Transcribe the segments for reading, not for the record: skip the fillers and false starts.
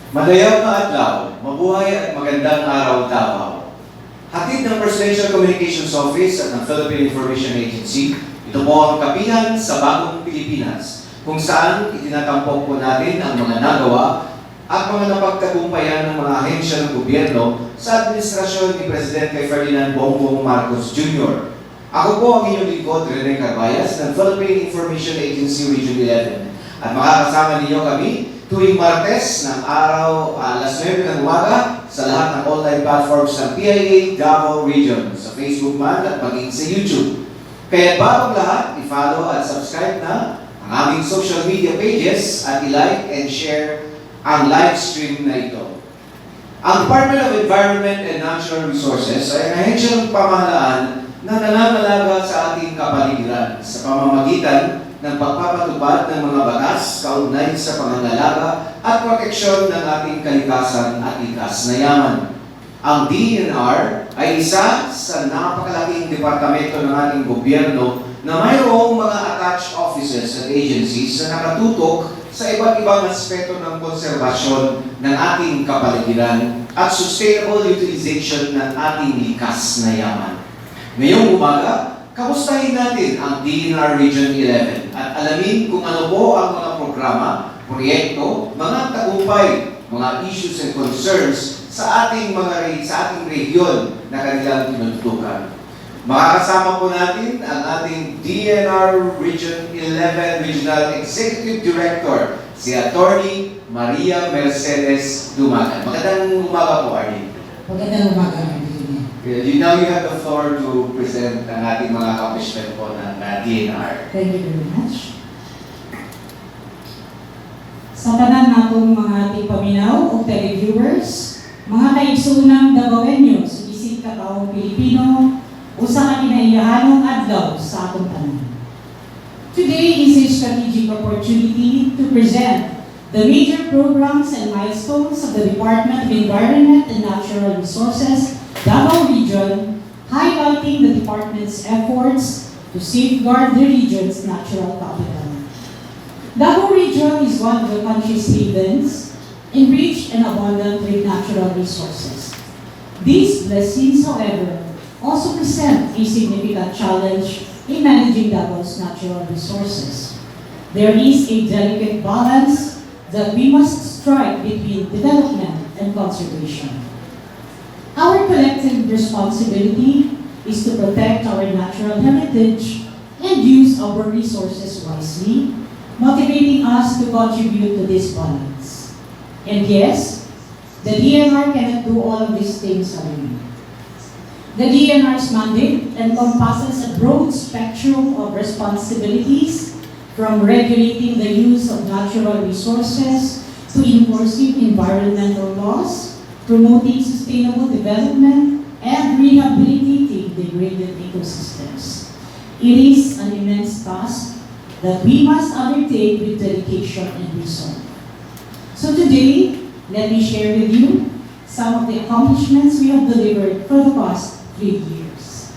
Madayang na adlaw, mabuhay at magandang araw Davao. Hatid ng Presidential Communications Office at ng Philippine Information Agency, ito po ang kapihan sa bagong Pilipinas, kung saan itinatampok po natin ang mga nagawa at mga napagtagumpayan ng mga ahensya ng gobyerno sa administrasyon ni Presidente Ferdinand Bongbong Marcos Jr. Ako po ang inyong lingkod, Rene Carbayas ng Philippine Information Agency Region 11 at makakasama ninyo kami tuwing Martes ng araw alas 9 ng umaga sa lahat ng online platforms ng PIA Davao Region, sa Facebook man at maging sa YouTube. Kaya bagong lahat, i-follow at subscribe na ang aming social media pages at i-like and share ang live stream na ito. Ang Department of Environment and Natural Resources ay ang ahensya ng pamahalaan na nangangalaga sa ating kapaligiran sa pamamagitan ng pagpapatupad ng mga batas kaugnay sa pangangalaga at proteksyon ng ating kalikasan at likas na yaman. Ang DENR ay isa sa napakalaking departamento ng ating gobyerno na mayroong mga attached offices at agencies na nakatutok sa iba't ibang aspeto ng konserbasyon ng ating kapaligiran at sustainable utilization ng ating likas na yaman. Ngayong umaga, kamustahin natin ang DENR Region 11 at alamin kung ano po ang mga programa, proyekto, mga tagumpay, mga issues and concerns sa ating rehiyon na kanilang tinututukan. Makakasama po natin ang ating DENR Region 11 Regional Executive Director, si Attorney Maria Mercedes Dumagan. Magandang umaga po, Arlene. Magandang umaga, Arlene. Now you have the floor to present ang ating mga accomplishment po ng DENR. Thank you very much. Sa tanan natong mga ating paminaw o televiewers, mga kaigsunang Davaoenos, isip kataong Pilipino, usa ka kinaiyahanong adlaw sa atong tanan. Today is a strategic opportunity to present the major programs and milestones of the Department of Environment and Natural Resources, Davao Region, highlighting the department's efforts to safeguard the region's natural capital. Davao Region is one of the country's havens, enriched and abundant with natural resources. These blessings, however, also present a significant challenge in managing Davao's natural resources. There is a delicate balance that we must strike between development and conservation. Our collective responsibility is to protect our natural heritage and use our resources wisely, motivating us to contribute to this balance. And yes, the DENR cannot do all of these things alone. The DENR's mandate encompasses a broad spectrum of responsibilities, from regulating the use of natural resources to enforcing environmental laws, promoting sustainable development, and rehabilitating degraded ecosystems. It is an immense task that we must undertake with dedication and resolve. So today, let me share with you some of the accomplishments we have delivered for the past 3 years.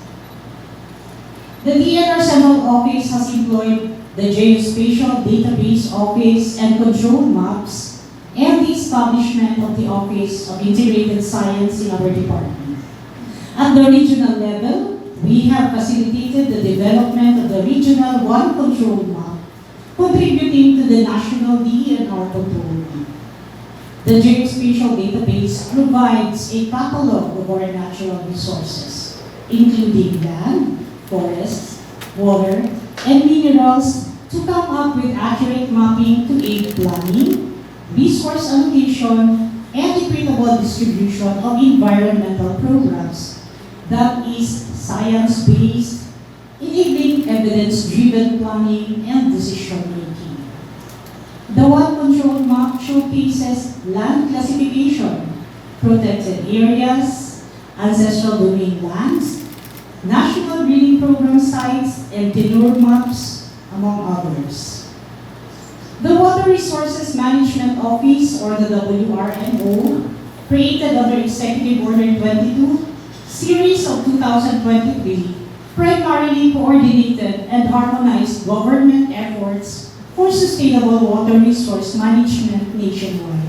The DENR Central Office has employed the Geospatial Database Office and Control Maps and the establishment of the Office of Integrated Science in our department. At the regional level, we have facilitated the development of the Regional One Control Map, contributing to the National DENR Control Map. The Geospatial Database provides a catalog of our natural resources, including land, forests, water, and minerals, to come up with accurate mapping to aid planning, resource allocation, and equitable distribution of environmental programs that is science-based, enabling evidence-driven planning and decision-making. The One Control Map showcases land classification, protected areas, ancestral domain lands, national breeding program sites, and tenure maps, among others. The Water Resources Management Office, or the WRMO, created under Executive Order 22, Series of 2023, primarily coordinated and harmonized government efforts for sustainable water resource management nationwide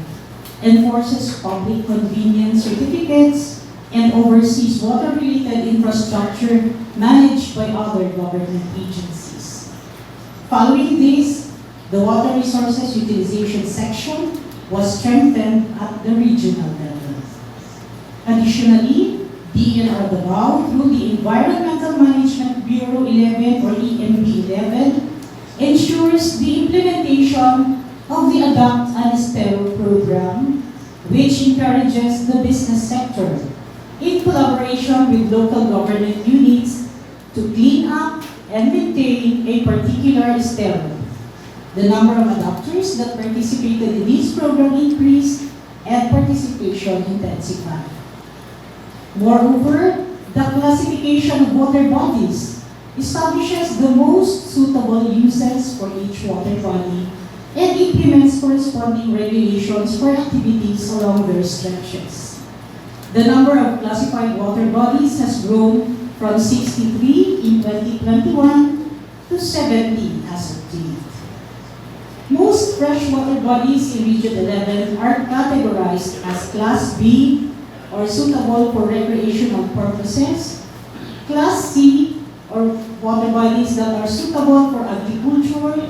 enforces public convenience certificates, and oversees water-related infrastructure managed by other government agencies. Following this, the Water Resources Utilization section was strengthened at the regional level. Additionally, DNR Davao, through the Environmental Management Bureau 11 or EMB 11, ensures the implementation of the Adapt and Estero program, which encourages the business sector, in collaboration with local government units, to clean up and maintain a particular estero. The number of adopters that participated in this program increased and participation intensified. Moreover, the classification of water bodies establishes the most suitable uses for each water body and implements corresponding regulations for activities along their stretches. The number of classified water bodies has grown from 63 in 2021 to 70 as of date. Most freshwater bodies in Region 11 are categorized as Class B, or suitable for recreational purposes, Class C, or water bodies that are suitable for agriculture,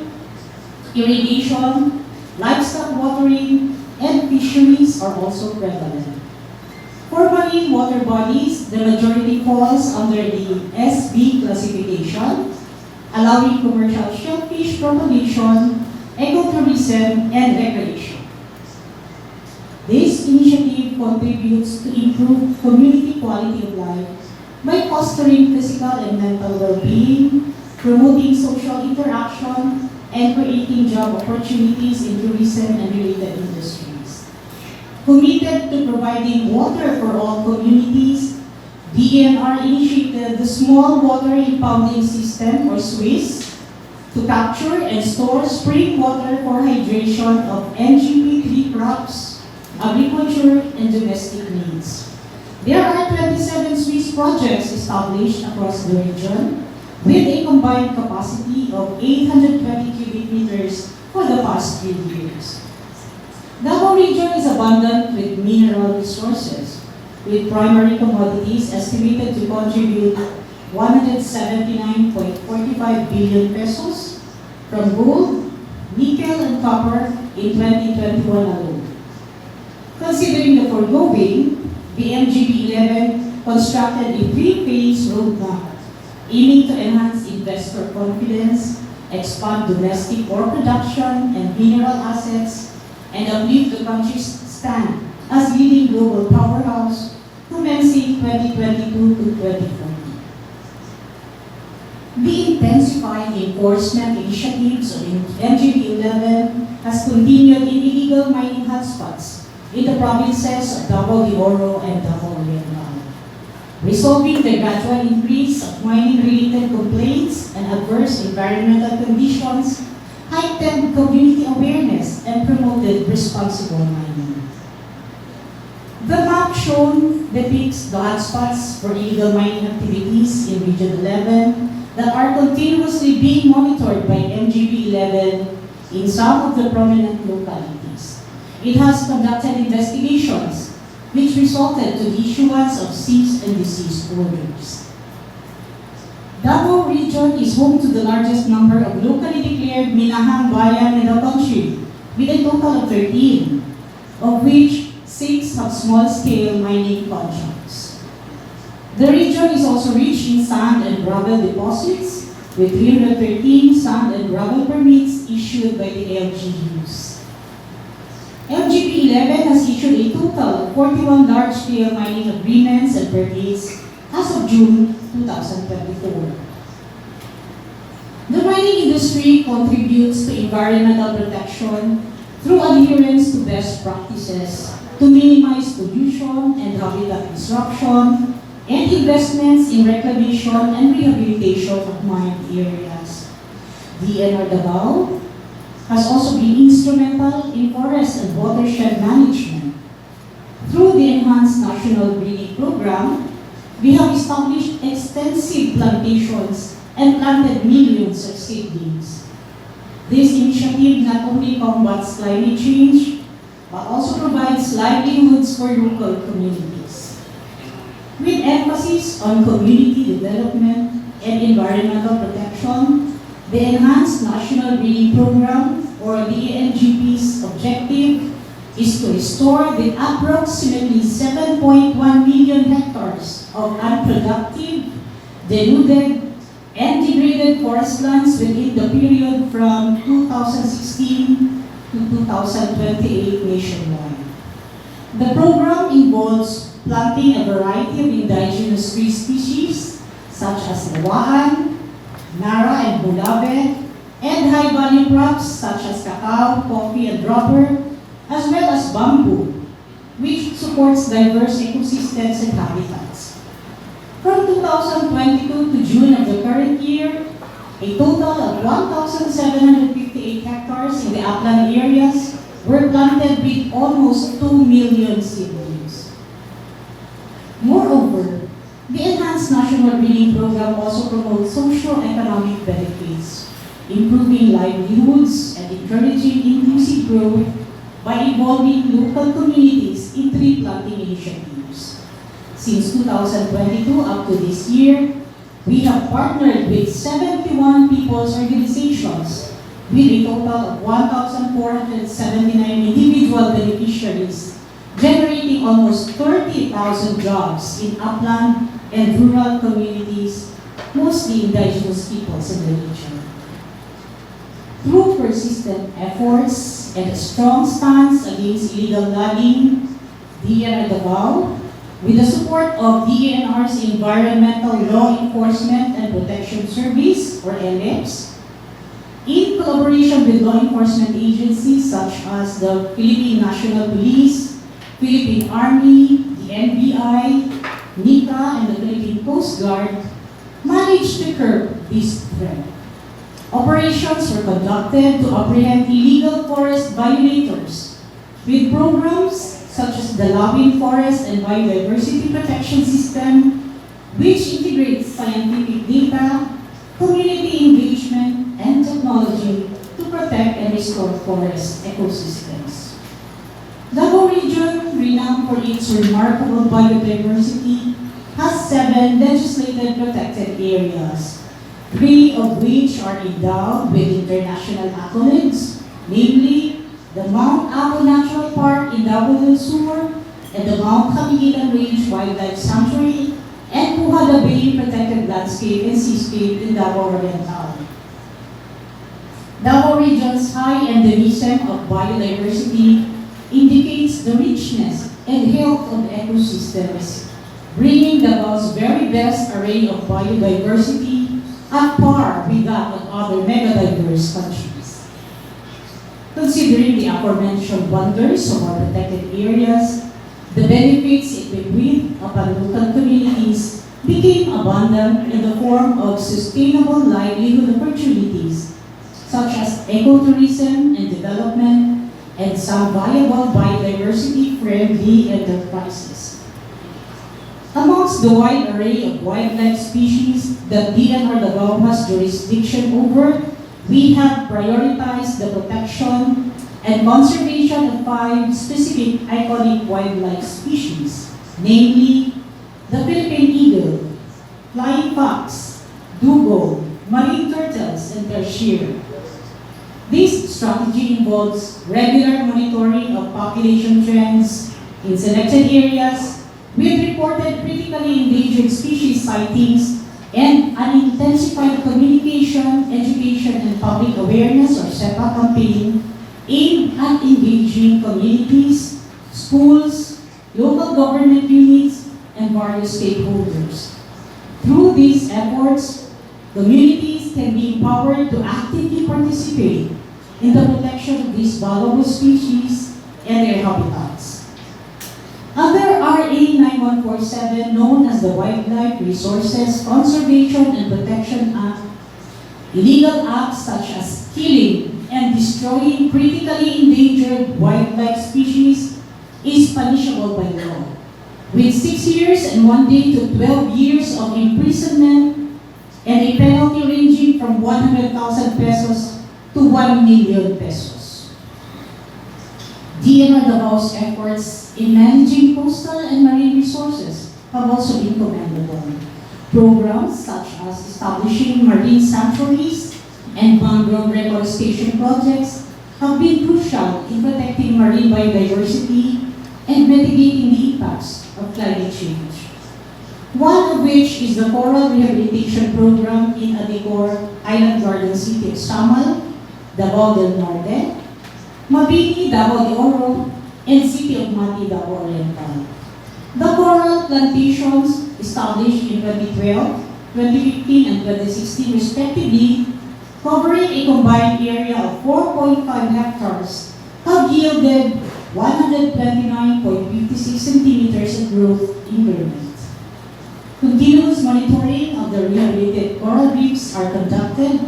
irrigation, livestock watering, and fisheries are also prevalent. For marine water bodies, the majority falls under the SB classification, allowing commercial shellfish propagation, ecotourism, and recreation. This initiative contributes to improve community quality of life by fostering physical and mental well-being, promoting social interaction, and creating job opportunities in tourism and related industries. Committed to providing water for all communities, DNR initiated the Small Water Impounding System, or SWIS, to capture and store spring water for hydration of NGP 3 crops, agriculture, and domestic needs. There are 27 Swiss projects established across the region with a combined capacity of 820 cubic meters for the past 3 years. Davao region is abundant with mineral resources, with primary commodities estimated to contribute 179.45 billion pesos from gold, nickel, and copper in 2021 alone. Considering the foregoing, the MGB-11 constructed a 3-phase roadmap aiming to enhance investor confidence, expand domestic ore production and mineral assets, and uplift the country's stand as leading global powerhouse commencing 2022 to 2040. The intensified enforcement initiatives of MGB-11 has continued in illegal mining hotspots in the provinces of Davao de Oro and Davao Oriental, resolving the gradual increase of mining-related complaints and adverse environmental conditions, heightened community awareness, and promoted responsible mining. The map shown depicts the hotspots for illegal mining activities in Region 11 that are continuously being monitored by MGB-11 in some of the prominent localities. It has conducted investigations which resulted to the issuance of cease and desist orders. Davao region is home to the largest number of locally declared minahang bayan in the country, with a total of 13, of which 6 have small-scale mining contracts. The region is also rich in sand and gravel deposits, with 313 sand and gravel permits issued by the LGUs. MGB-11 has issued a total of 41 large-scale mining agreements and permits as of June 2024. The mining industry contributes to environmental protection through adherence to best practices to minimize pollution and habitat disruption, and investments in reclamation and rehabilitation of mined areas. DNR Davao has also been instrumental in forest and watershed management. Through the Enhanced National Greening Program, we have established extensive plantations and planted millions of seedlings. This initiative not only combats climate change, but also provides livelihoods for local communities. With emphasis on community development and environmental protection, the Enhanced National Breeding Program, or the ENGP's objective, is to restore the approximately 7.1 million hectares of unproductive, denuded, and degraded forest lands within the period from 2016 to 2028 nationwide. The program involves planting a variety of indigenous tree species such as lawaan, nara and bulave, and high-value crops such as cacao, coffee, and rubber, as well as bamboo, which supports diverse ecosystems and habitats. From 2022 to June of the current year, a total of 1,758 hectares in the upland areas were planted with almost 2 million seedlings. Moreover, the Enhanced National Breeding Program also promotes socio-economic benefits, improving livelihoods and encouraging inclusive growth by involving local communities in tree planting initiatives. Since 2022 up to this year, we have partnered with 71 people's organizations with a total of 1,479 individual beneficiaries, generating almost 30,000 jobs in upland and rural communities, mostly indigenous peoples in the region. Through persistent efforts and a strong stance against illegal logging, DENR Davao, with the support of DENR's Environmental Law Enforcement and Protection Service, or ELEPS, in collaboration with law enforcement agencies such as the Philippine National Police, Philippine Army, the NBI, NICA, and the Philippine Coast Guard, managed to curb this threat. Operations were conducted to apprehend illegal forest violators with programs such as the Lawin Forest and Biodiversity Protection System, which integrates scientific data, community engagement, and technology to protect and restore forest ecosystems. Davao Region, renowned for its remarkable biodiversity, has 7 legislated protected areas, 3 of which are endowed with international accolades, namely the Mount Apo Natural Park in Davao del Sur, and the Mount Camiguitan Range Wildlife Sanctuary, and Puhada Bay Protected Landscape and Seascape in Davao Oriental. Davao Region's high endemism of biodiversity indicates the richness and health of ecosystems, bringing Davao's very best array of biodiversity at par with that of other megadiverse countries. Considering the aforementioned wonders of our protected areas, the benefits it bequeathed upon local communities became abundant in the form of sustainable livelihood opportunities, such as ecotourism and development, and some viable biodiversity-friendly enterprises. Amongst the wide array of wildlife species that DENR Davao has jurisdiction over, we have prioritized the protection and conservation of 5 specific iconic wildlife species, namely the Philippine eagle, flying fox, dugong, marine turtles, and tarsier. This strategy involves regular monitoring of population trends in selected areas with reported critically endangered species sightings and an intensified communication, education, and public awareness or SEPA campaign aimed at engaging communities, schools, local government units, and various stakeholders. Through these efforts, communities can be empowered to actively participate in the protection of these valuable species and their habitats. Under RA 9147, known as the Wildlife Resources Conservation and Protection Act, illegal acts such as killing and destroying critically endangered wildlife species is punishable by law, with 6 years and 1 day to 12 years of imprisonment and a penalty ranging from 100,000 pesos to 1 million pesos. DNR Davao's efforts in managing coastal and marine resources have also been commendable. Programs such as establishing marine sanctuaries and mangrove reforestation projects have been crucial in protecting marine biodiversity and mitigating the impacts of climate change. One of which is the Coral Rehabilitation Program in Adicor Island Garden City of Samal, Davao del Norte, Mabini, Davao de Oro, and City of Mati, Davao Oriental. The coral plantations established in 2012, 2015, and 2016 respectively, covering a combined area of 4.5 hectares, have yielded 129.56 centimeters of growth in pyramid. Continuous monitoring of the rehabilitated coral reefs are conducted,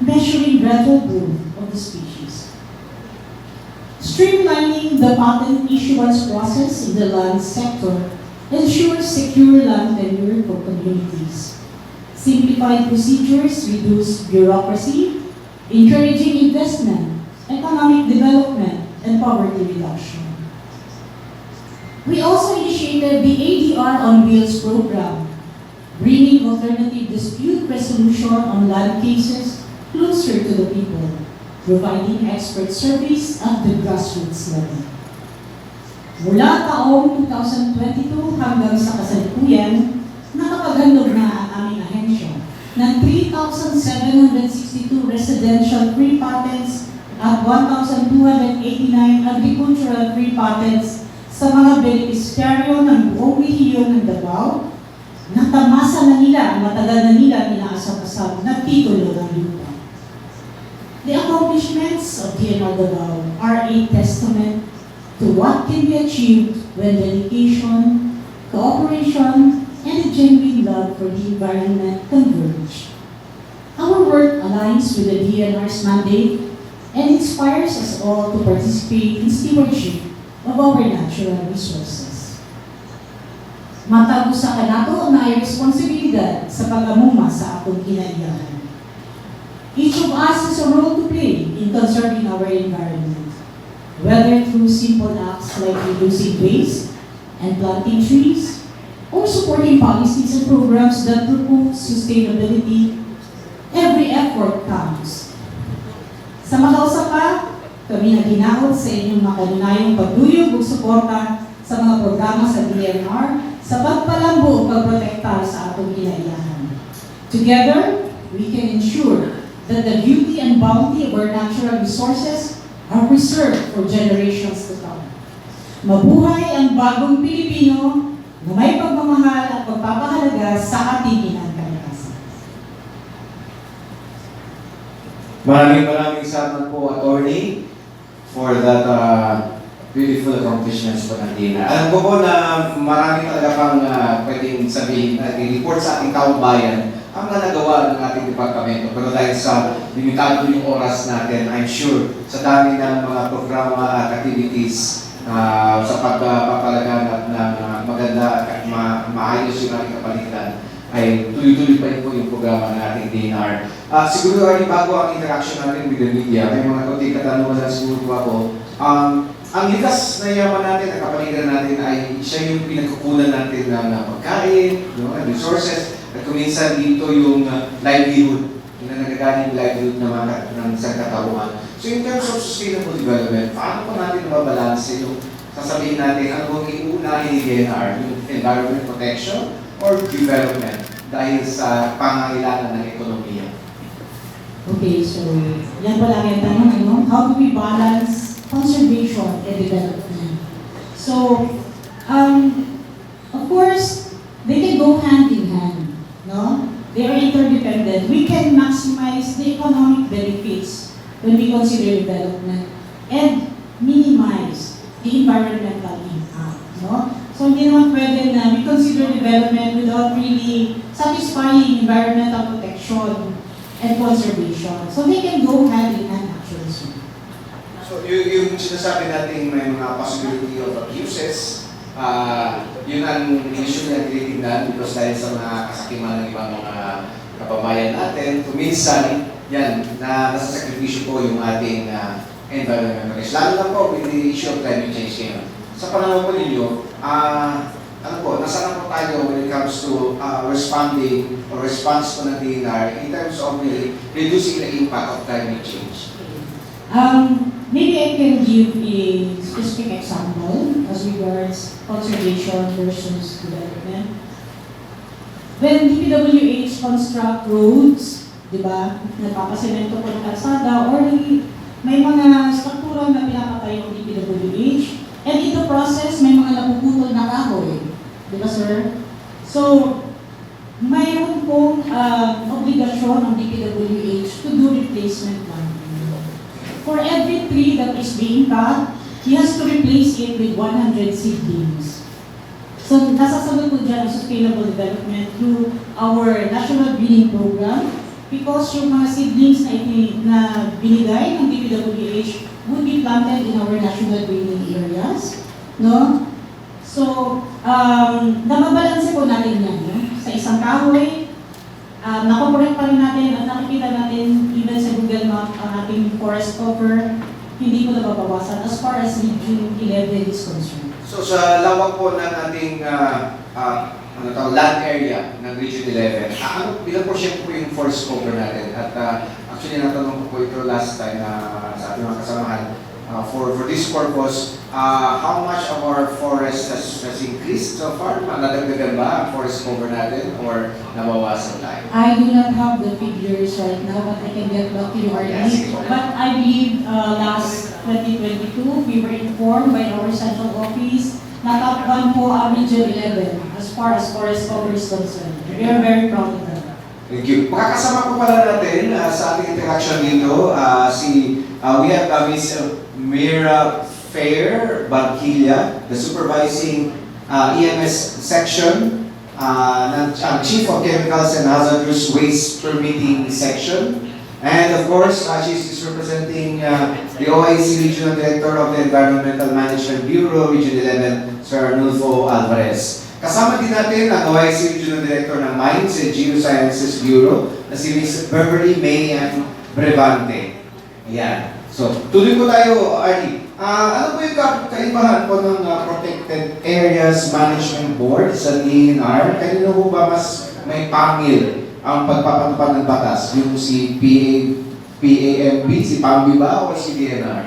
measuring gradual growth of the species. Streamlining the patent issuance process in the land sector ensures secure land tenure for communities. Simplified procedures reduce bureaucracy, encouraging investment, economic development, and poverty reduction. We also initiated the ADR on Wheels program, bringing alternative dispute resolution on land cases closer to the people, providing expert service at the grassroots level. Mula taong 2022 hanggang sa kasalukuyan, nakapaghandog na ang aming ahensya ng 3,762 residential free patents at 1,289 agricultural free patents sa mga beneficiaryo ng buong rehiyon ng Davao. Natamasa na nila ang matagal na nila inaasam-asam na titulo ng lupa. The accomplishments of DNR Davao are a testament to what can be achieved when dedication, cooperation, and a genuine love for the environment converge. Our work aligns with the DNR's mandate and inspires us all to participate in stewardship of our natural resources. Matag usa ka nato na ay responsibilidad sa pag-amuma sa atong kinaiyahan. Each of us has a role to play in conserving our environment, whether through simple acts like reducing waste and planting trees, or supporting policies and programs that promote sustainability. Every effort counts. Sa makausa pa, kami naghinaot sa inyong makanunayong pagduyog ug suporta sa mga programa sa DNR sa pagpalambo o pagprotekta sa atong kinaiyahan. Together, we can ensure that the beauty and bounty of our natural resources are preserved for generations to come. Mabuhay ang bagong Pilipino na may pagmamahal at pagpapahalaga sa ating kinangkalikasan. Maraming salamat po, Attorney, for that beautiful accomplishments po ng DNR. Alam ko po na marami talaga pang pwedeng sabihin at i-report sa ating taong bayan ang nagawa ng ating departamento. Pero dahil sa limitado yung oras natin, I'm sure sa dami ng mga programa at activities sa pagpapalaganap ng maganda at maayos yung ating kapaligiran, ay tuloy-tuloy pa rin po yung programa ng ating DNR. Siguro ay bago ang interaction natin with the media, may mga konting katanungan lang siguro po ako. Ang likas na yaman natin, ang kapaligiran natin ay siya yung pinagkukunan natin ng pagkain, resources, at kuminsan dito yung livelihood, yung nagagaling livelihood ng isang katauhan. So in terms of sustainable development, paano po natin mabalanse yung sasabihin natin ano bang iuunahin ni DNR, yung environment protection or development dahil sa pangangailangan ng ekonomiya? Okay, so yan pala ang tanong, ano? How do we balance conservation and development? So, of course, they can go hand in hand. No? They are interdependent. We can maximize the economic benefits when we consider development and minimize the environmental impact. No? So hindi naman pwede na we consider development without really satisfying environmental protection and conservation. So they can go hand in hand actually. So yung sinasabi natin may mga possibility of abuses, yun ang issue na tinitingnan because dahil sa mga kasakiman ng ibang mga kababayan natin, kuminsan yan, na nasasakripisyo po yung ating environmentalist. Lalo na po with the issue of climate change ngayon. Sa panahon po ninyo, nasa na po tayo when it comes to responding or response po ng DNR in terms of reducing the impact of climate change? Maybe I can give a specific example as regards conservation versus development. When DPWH construct roads, di ba, nagpapasemento po ng kalsada or may mga struktura na pinapatay ng DPWH, and in the process, may mga napuputol na kahoy. Di ba, sir? So, mayroon pong obligasyon ng DPWH to do replacement planting. For every tree that is being cut, he has to replace it with 100 seedlings. So, nasasagot po dyan ang sustainable development through our national breeding program because yung mga seedlings na binigay ng DPWH would be planted in our national breeding areas. No? So, nababalanse po natin yan. No? Sa isang kahoy, nakokorek pa rin natin at nakikita natin even sa Google Map ang ating forest cover, hindi po nababawasan as far as Region 11 is concerned. So sa lawak po ng ating land area ng Region 11, ilang porsyento po yung forest cover natin? At actually natanong ko po ito last time sa ating mga kasamahan. For this purpose, how much of our forest has increased so far? Nadagdagan ba ang forest cover natin or nabawasan tayo? I do not have the figures right now, but I can get back to you, RD. Yes, But I believe last 2022, we were informed by our central office na top 1 po ang Region 11 as far as forest cover is concerned. We are very proud of that. Thank you. Makakasama po pala natin sa ating interaction dito, we have Ms. Mira Fair Barquilla, the supervising EMS section, Chief of Chemicals and Hazardous Waste Permitting section. And of course, she's representing the OIC Regional Director of the Environmental Management Bureau, Region 11, Sir Arnulfo Alvarez. Kasama din natin ang OIC Regional Director ng Mines and Geosciences Bureau na si Ms. Beverly May Brevante. Ayan. So, tuloy po tayo, Arnie. Ano po yung kaibahan po ng Protected Areas Management Board sa DNR? Kanino po ba mas may pangil ang pagpapatupad ng batas? Yung si PAMB, si PAMB ba o si DNR?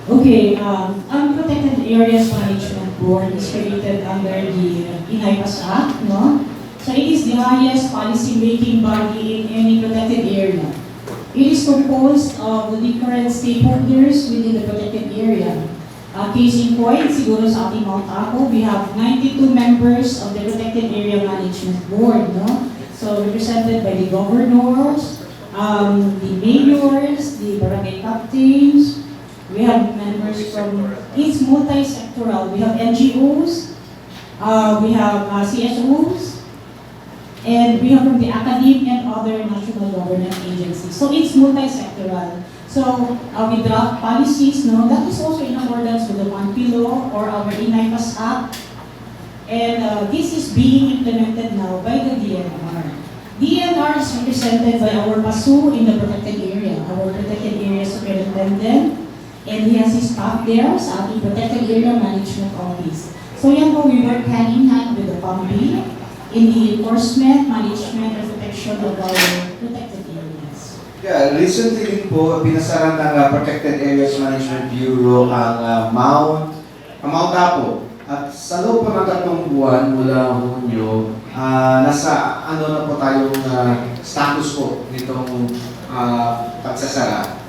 Okay, ang Protected Areas Management Board is created under the INAIPAS Act, no? So it is the highest policy-making body in any protected area. It is composed of the different stakeholders within the protected area. Case in point, siguro sa ating Mount Apo, we have 92 members of the Protected Area Management Board, no? So represented by the governors, the mayors, the barangay captains. We have members from, it's multi-sectoral. We have NGOs, we have CSOs, and we have from the academic and other national government agencies. So it's multi-sectoral. So we draft policies, no? That is also in accordance with the One Pillow or our INAIPAS Act. And this is being implemented now by the DNR. DNR is represented by our PASU in the protected area, our protected area superintendent, and he has his staff there sa ating Protected Area Management Office. So yan po, we work hand in hand with the PAMB in the enforcement, management, and protection of our protected areas. Yeah, recently din po, pinasaran ng Protected Areas Management Bureau ang Mount Apo. At sa loob po ng 3 buwan mula Hunyo, nasa ano na po tayong status po nitong pagsasara.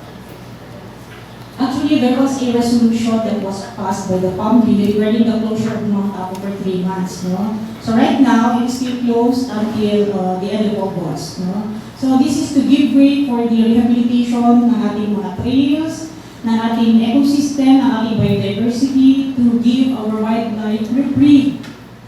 Actually, there was a resolution that was passed by the PAMB regarding the closure of Mount Apo for 3 months, no? So right now, it's still closed until the end of August, no? So this is to give way for the rehabilitation ng ating mga trails, ng ating ecosystem, ng ating biodiversity, to give our wildlife reprieve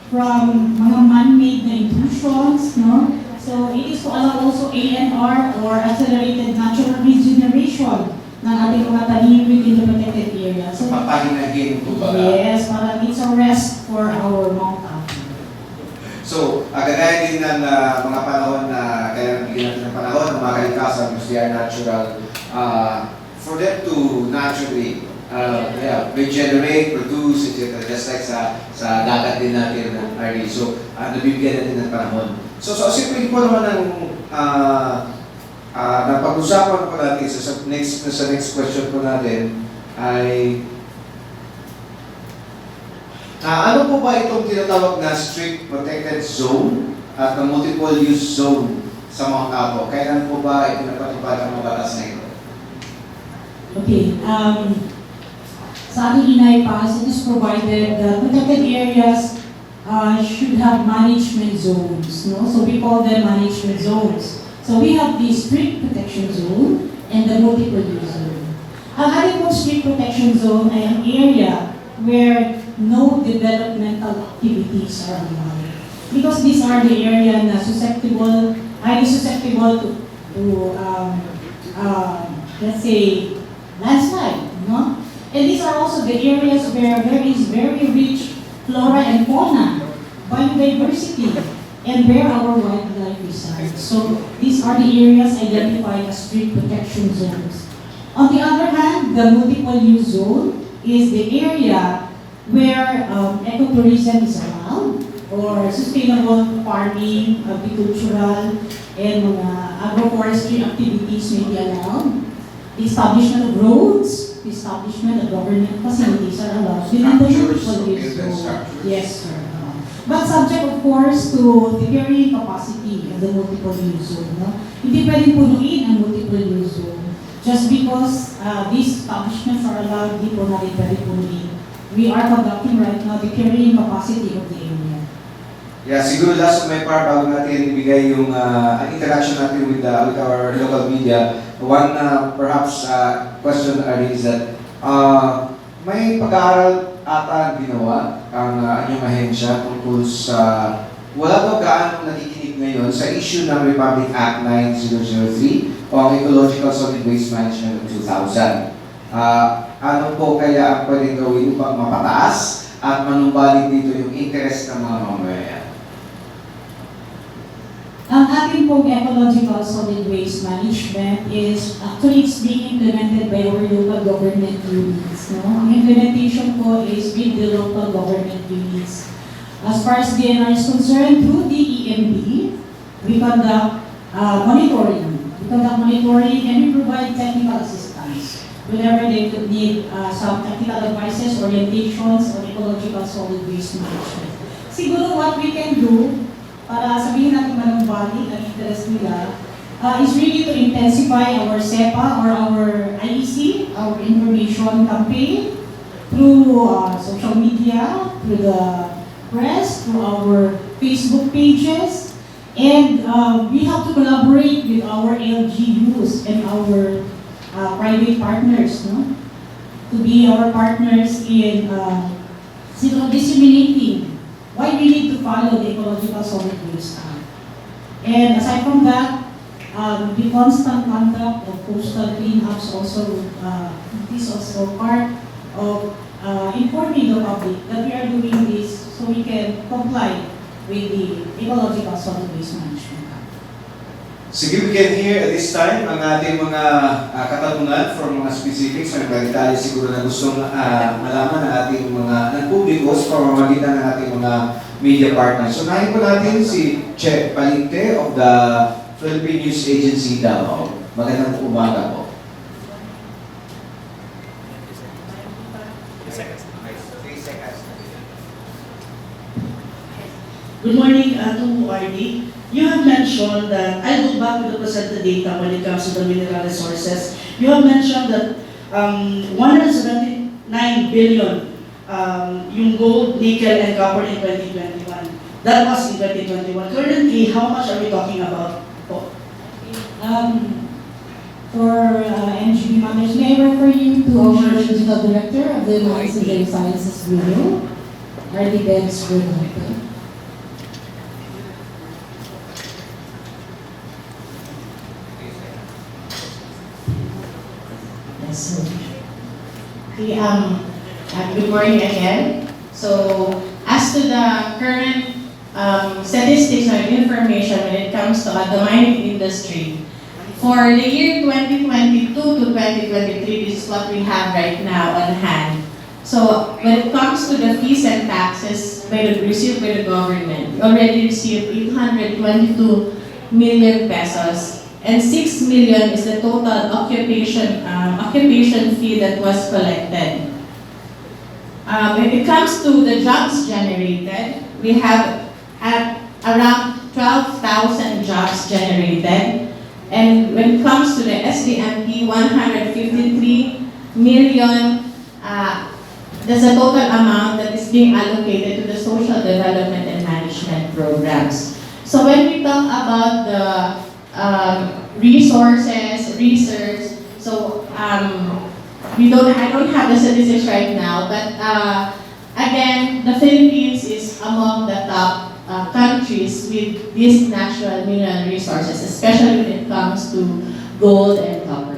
from mga man-made na intrusions, no? So it is to allow also ANR or accelerated natural regeneration ng ating mga tanim within the protected area. So, Papahinagin po ba? yes, para it's a rest for our Mount Apo. So, kagaya din ng mga panahon na kaya nabigyan natin ng panahon ng mga kalikasan because they are natural for them to naturally regenerate, produce, etc. Just like sa dagat din natin ng RD. So, nabibigyan natin ng panahon. So simple po naman ang napag-usapan po natin sa next question po natin ay ano po ba itong tinatawag na strict protected zone at na multiple use zone sa Mount Apo? Kailan po ba ito napatupad ang mga batas na ito? Okay. Sa ating Inay Pass, it is provided that protected areas should have management zones. No? So we call them management zones. So we have the strict protection zone and the multiple use zone. Ang ating po strict protection zone ay ang area where no developmental activities are allowed. Because these are the area na highly susceptible to let's say, landslide, no? And these are also the areas where there is very rich flora and fauna, biodiversity, and where our wildlife resides. So these are the areas identified as strict protection zones. On the other hand, the multiple use zone is the area where ecotourism is allowed, or sustainable farming, agricultural, and agroforestry activities may be allowed. The establishment of roads, the establishment of government facilities are allowed within the multiple use zone. Yes, sir. But subject, of course, to the carrying capacity of the multiple use zone. No? Hindi pwedeng punuin ang multiple use zone. Just because these establishments are allowed, hindi po natin pwedeng punuin. We are conducting right now the carrying capacity of the area. Yeah, siguro last on my part, bago natin ibigay yung interaction natin with our local media, one perhaps question is that may pag-aaral ata ginawa ang inyong ahensya tungkol sa wala daw gaano nakikinig ngayon sa issue ng Republic Act 9003 o ang Ecological Solid Waste Management of 2000. Ano po kaya ang pwedeng gawin upang mapataas at manumbalik dito yung interest ng mga mamamayan? Ang ating pong ecological solid waste management is actually it's being implemented by our local government units. No? Ang implementation po is with the local government units. As far as DNR is concerned, through the EMB, we conduct monitoring. We conduct monitoring and we provide technical assistance whenever they could need some technical advices, orientations on ecological solid waste management. Siguro what we can do para sabihin natin manumbalik ang interest nila, is really to intensify our SEPA or our IEC, our information campaign, through social media, through the press, through our Facebook pages, and we have to collaborate with our LGUs and our private partners, no? To be our partners in disseminating why we need to follow the Ecological Solid Waste Act. And aside from that, the constant conduct of coastal cleanups also is also part of informing the public that we are doing this so we can comply with the Ecological Solid Waste Management Act. Sige, we can hear at this time ang ating mga katanungan from mga specifics, mga detalye siguro na gustong malaman ng ating mga publiko sa pamamagitan ng ating mga media partners. So nahin po natin si Che Palinte of the Philippine News Agency Davao. Magandang umaga po. Good morning to RD. You have mentioned that, I'll go back to the presented data when it comes to the mineral resources. You have mentioned that 179 billion yung gold, nickel, and copper in 2021. That was in 2021. Currently, how much are we talking about? For NGB matters, may I refer you to our Regional Director of the Mines and Geosciences Bureau, Harley Benz Bruno. Okay, good morning again. So, as to the current statistics or information when it comes to the mining industry, For the year 2022 to 2023, this is what we have right now on hand. So when it comes to the fees and taxes received by the government, we already received 822 million pesos, and 6 million is the total occupation fee that was collected. When it comes to the jobs generated, we have at around 12,000 jobs generated. And when it comes to the SDMP, 153 million, that's the total amount that is being allocated to the social development and management programs. So when we talk about the resources, research, so I don't have the statistics right now, but again, the Philippines is among the top countries with these natural mineral resources, especially when it comes to gold and copper.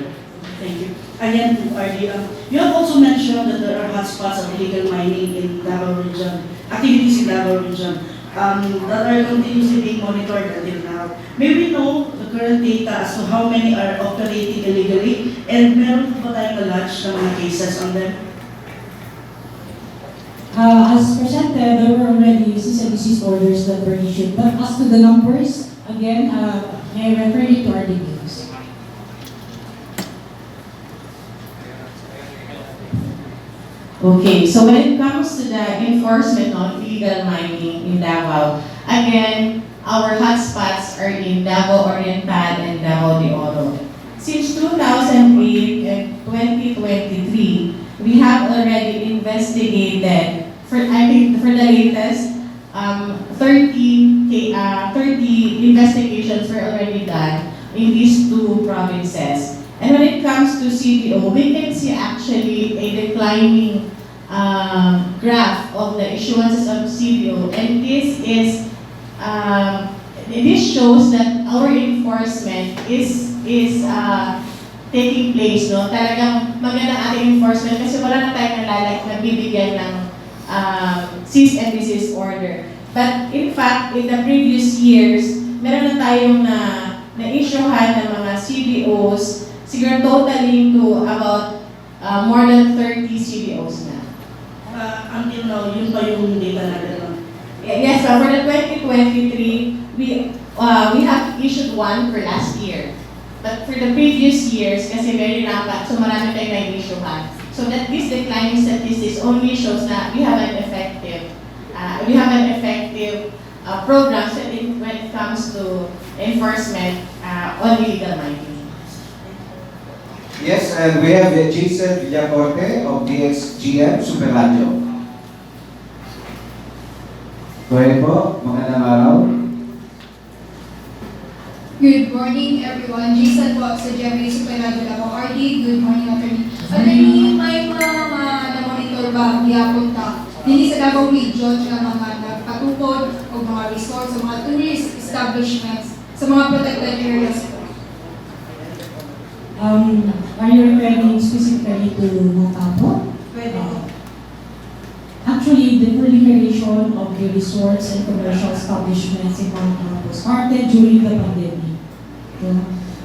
Thank you. Again, to RD, you have also mentioned that there are hotspots of illegal mining in Davao region, activities in Davao region, that are continuously being monitored until now. May we know the current data as to how many are operating illegally, and meron po ba tayong na-lodge ng mga cases on them? As presented, there were already cease and desist orders that were issued. But as to the numbers, again, may I refer you to our details. Okay, so when it comes to the enforcement of illegal mining in Davao, again, our hotspots are in Davao Oriental and Davao de Oro. Since 2008 and 2023, we have already investigated, for the latest, 30 investigations were already done in these two provinces. And when it comes to CDO, we can see actually a declining graph of the issuances of CDO, and this shows that our enforcement is taking place, no? Talagang magandang ating enforcement kasi wala na tayong nabibigyan ng cease and desist order. But in fact, in the previous years, meron na tayong na-issuehan ng mga CDOs, siguro totaling to about more than 30 CDOs na. Until now, yun pa yung data natin, no? Yes, for the 2023, we have issued one for last year. But for the previous years, kasi very rampant, so marami tayong na-issuehan. So that this declining statistics only shows that we have an effective program when it comes to enforcement on illegal mining. Yes, and we have Jason Villacorte of DXGM Super Radio. Go ahead po, magandang araw. Good morning, everyone. Jason po sa GMA Superado Davao RD. Good morning, attorney. Attorney, may mga na-monitor ba giapunta dili sa Davao Region nga mga nagpatukod o mga resort sa mga tourist establishments sa mga protected areas po? Are you referring specifically to Montalvo? Pwede po. Actually, the proliferation of the resorts and commercial establishments in Montalvo started during the pandemic.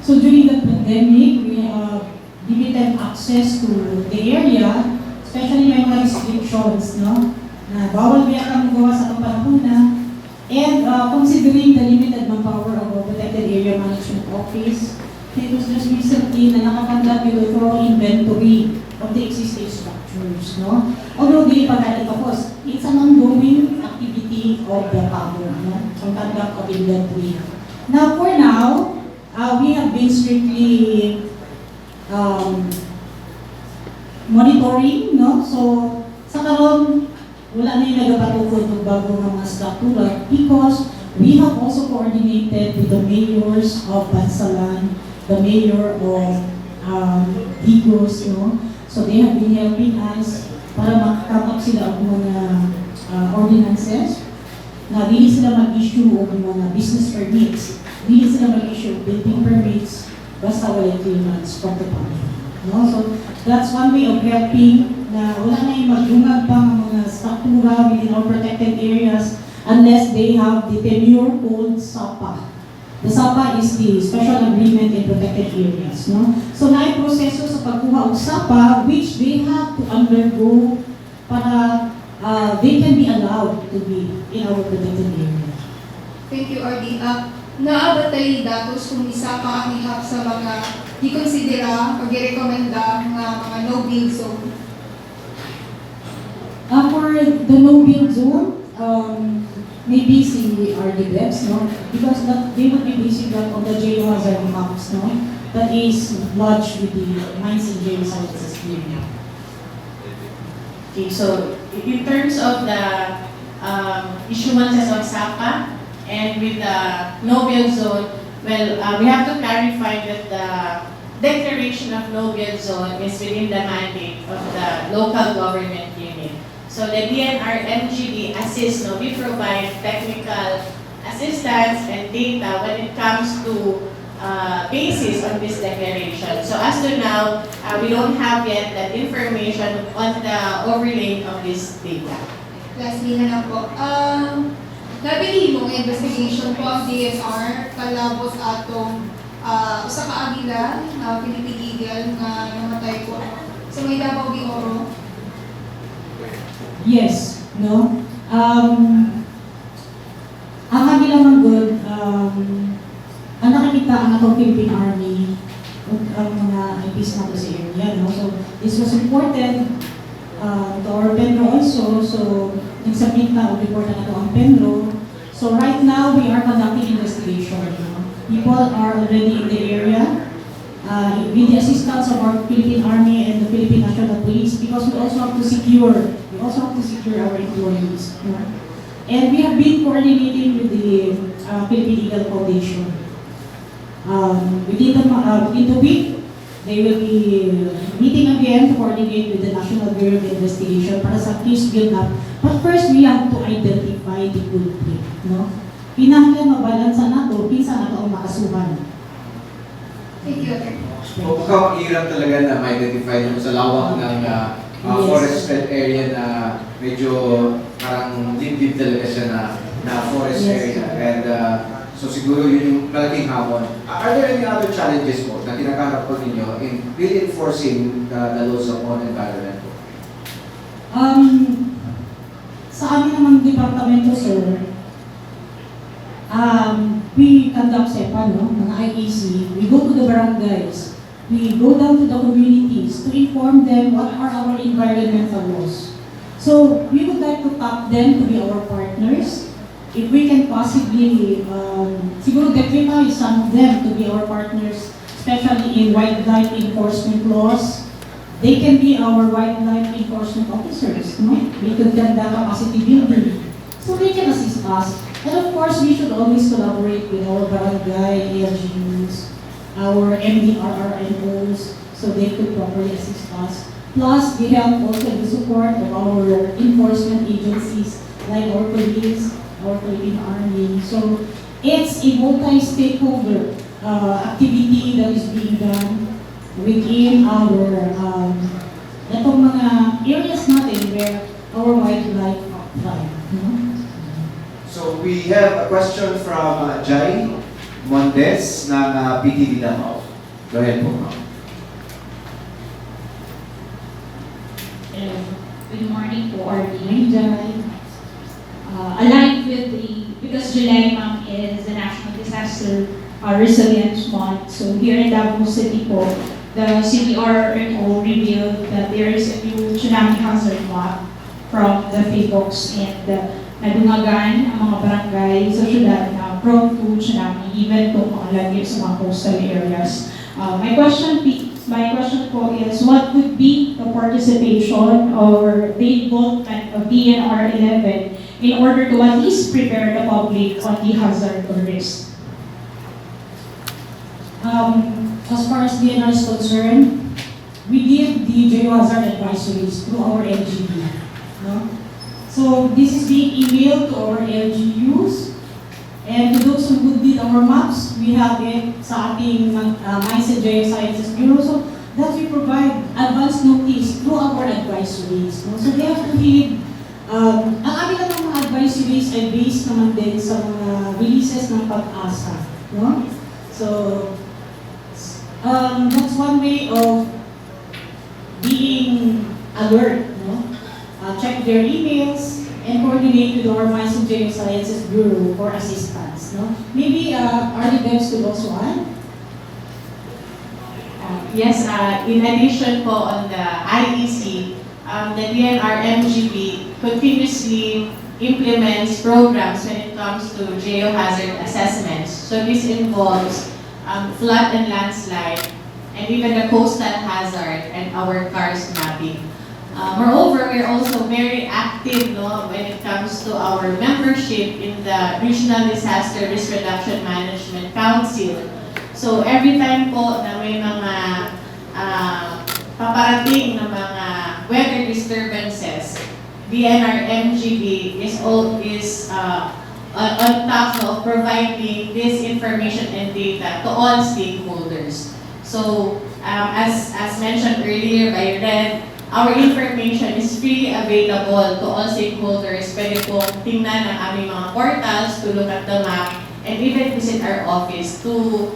So during the pandemic, we have limited access to the area, especially may mga restrictions, no? Na bawal biya kang gawa sa panahon na. And considering the limited manpower of our Protected Area Management Office, it was just recently na nakakandak yung thorough inventory of the existing structures, no? Although di pa natin tapos, it's an ongoing activity of the PAMO, no? Ang conduct of inventory. Now, for now, we have been strictly monitoring, no? So, sa karon, wala na yung nagapatukod ng bagong mga struktura because we have also coordinated with the mayors of Bansalan, the mayor of Higos, no? So they have been helping us para makakamap sila ang mga ordinances na dili sila mag-issue o mga business permits, dili sila mag-issue of building permits basta wala clearance from the public. No? So that's one way of helping na wala na yung magdungag pa ang mga struktura within our protected areas unless they have the tenure called SAPA. The SAPA is the Special Agreement in Protected Areas, no? So proseso sa pagkuha og SAPA which they have to undergo para they can be allowed to be in our protected area. Thank you, RD. Naabatay datos kung isa pa ang ihap sa mga ikonsidera o girekomenda nga mga no-build zone. For the no-build zone, maybe si RD Debs, no? Because they would be basing that on the geohazard maps, no? That is lodged with the Mines and Geosciences Bureau. Okay, so in terms of the issuances of SAPA and with the no-build zone, well, we have to clarify that the declaration of no-build zone is within the mandate of the local government unit. So the DNR MGD assists, no, we provide technical assistance and data when it comes to basis on this declaration. So as to now, we don't have yet that information on the overlay of this data. Lastly na lang po. Nabili mo ang investigation po ang DNR kalabot atong usa ka agila pinipigil nga namatay po sa may Davao de Oro. Yes, no? Ang kanila man good, ang nakikita ang atong Philippine Army, ang mga IPs nato sa area, no? So, this was important to our Penro also, so nagsubmit na o report na ito ang Penro. So, right now, we are conducting investigation. No? People are already in the area with the assistance of our Philippine Army and the Philippine National Police because we also have to secure our employees. No? And we have been coordinating with the Philippine Eagle Foundation. Within the week, they will be meeting again to coordinate with the National Bureau of Investigation para sa case build-up. But first, we have to identify the culprit. No? Pinahanggan mabalansa nato, pinsa nato ang makasuhan. Thank you, Atty. Mukhang hirap talaga na ma-identify mo sa lawak ng Yes. forested area na medyo parang deep talaga siya na forest Yes. area. And so siguro yun yung malaking hamon. Are there any other challenges po na kinakaharap po ninyo in really enforcing the laws of on environment po? Sa amin namang departamento, sir, we conduct SEPA, no? Mga IEC. We go to the barangays. We go down to the communities to inform them what are our environmental laws. So we would like to tap them to be our partners. If we can possibly, siguro declare some of them to be our partners, especially in wildlife enforcement laws. They can be our wildlife enforcement officers, no? We could conduct capacity building. So they can assist us. And of course, we should always collaborate with our barangay, LGUs, our MDRRMOs, so they could properly assist us. Plus, we have also the support of our enforcement agencies like our police, our Philippine Army. So it's a multi-stakeholder activity that is being done within our itong mga areas natin where our wildlife thrive. So we have a question from Jai Mondes ng PTV Davao. Go ahead po, ma'am. Good morning po, RD. Jai. Aligned with because July, ma'am, is the National Disaster Resilience Month. So here in Davao City po, the CDRMO revealed that there is a new tsunami hazard map from the FIBOX and nadungagan ang mga barangay sa syudad na prone to tsunami, even kung mga lagi sa mga coastal areas. My question po is, what would be the participation or the involvement of DNR 11 in order to at least prepare the public on the hazard or risk? As far as DNR is concerned, we give the geohazard advisories through our LGU. No? So this is being emailed to our LGUs, and to those who would need our maps, we have it sa ating Mines and Geosciences Bureau, so that we provide advance notice through our advisories. No? So they have to read. Ang amin lang mga advisories ay based naman din sa mga releases ng pag-asa. no? So, that's one way of being alert, no? Check their emails and coordinate with our Mines and Geosciences Bureau for assistance, no? Maybe RD Debs could also add. Yes, in addition po on the IEC, the DNR-MGB continuously implements programs when it comes to geohazard assessments. So this involves flood and landslide, and even the coastal hazard and our CARS mapping. Moreover, we're also very active when it comes to our membership in the Regional Disaster Risk Reduction Management Council. So every time po na may mga paparating na mga weather disturbances, DNR-MGB is on top of providing this information and data to all stakeholders. So as mentioned earlier by Red, our information is freely available to all stakeholders. Pwede pong tingnan ang aming mga portals to look at the map and even visit our office to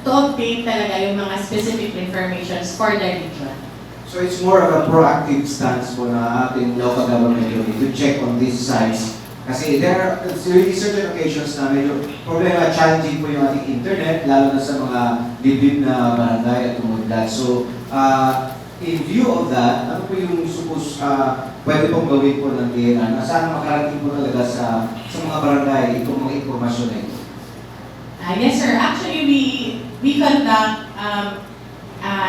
obtain talaga yung mga specific informations for the region. So it's more of a proactive stance po na ating local government unit to check on these sites. Kasi there are really certain occasions na medyo problema, challenging po yung ating internet, lalo na sa mga dibdib na barangay at komunidad. So, in view of that, ano po yung pwede pong gawin po ng DNR na saan makarating po talaga sa mga barangay itong mga impormasyon na ito? Yes, sir. Actually, we conduct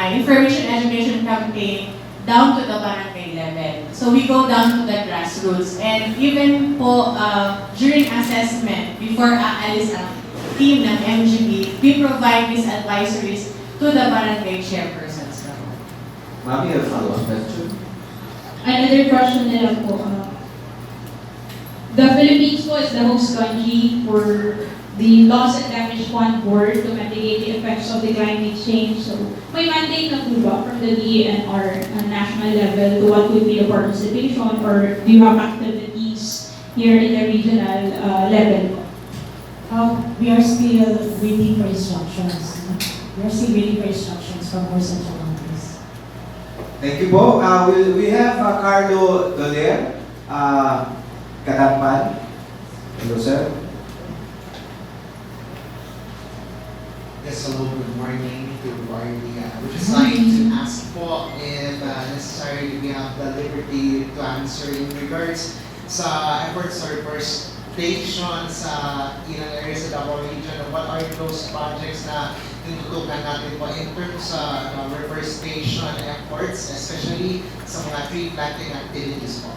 information education campaign down to the barangay level. So we go down to the grassroots, and even po during assessment, before aalis ang team ng MGB, we provide these advisories to the barangay chairpersons. Mami, a follow-up question? Another question nila po. The Philippines po is the host country for the Loss and Damage Fund Board to mitigate the effects of the climate change. So, may mandate na po ba from the DNR on national level to what would be the participation, or do you have activities here in the regional level? We are still waiting for instructions. We are still waiting for instructions from our central office. Thank you po. We have Carlo Doler, Katampan. Hello, sir. Yes, hello, good morning to everybody. We'd just like to ask po if necessary we have the liberty to answer in regards sa efforts or reforestation sa ilang areas sa Davao region. What are those projects na tinututukan natin po in terms sa reforestation efforts, especially sa mga tree planting activities po?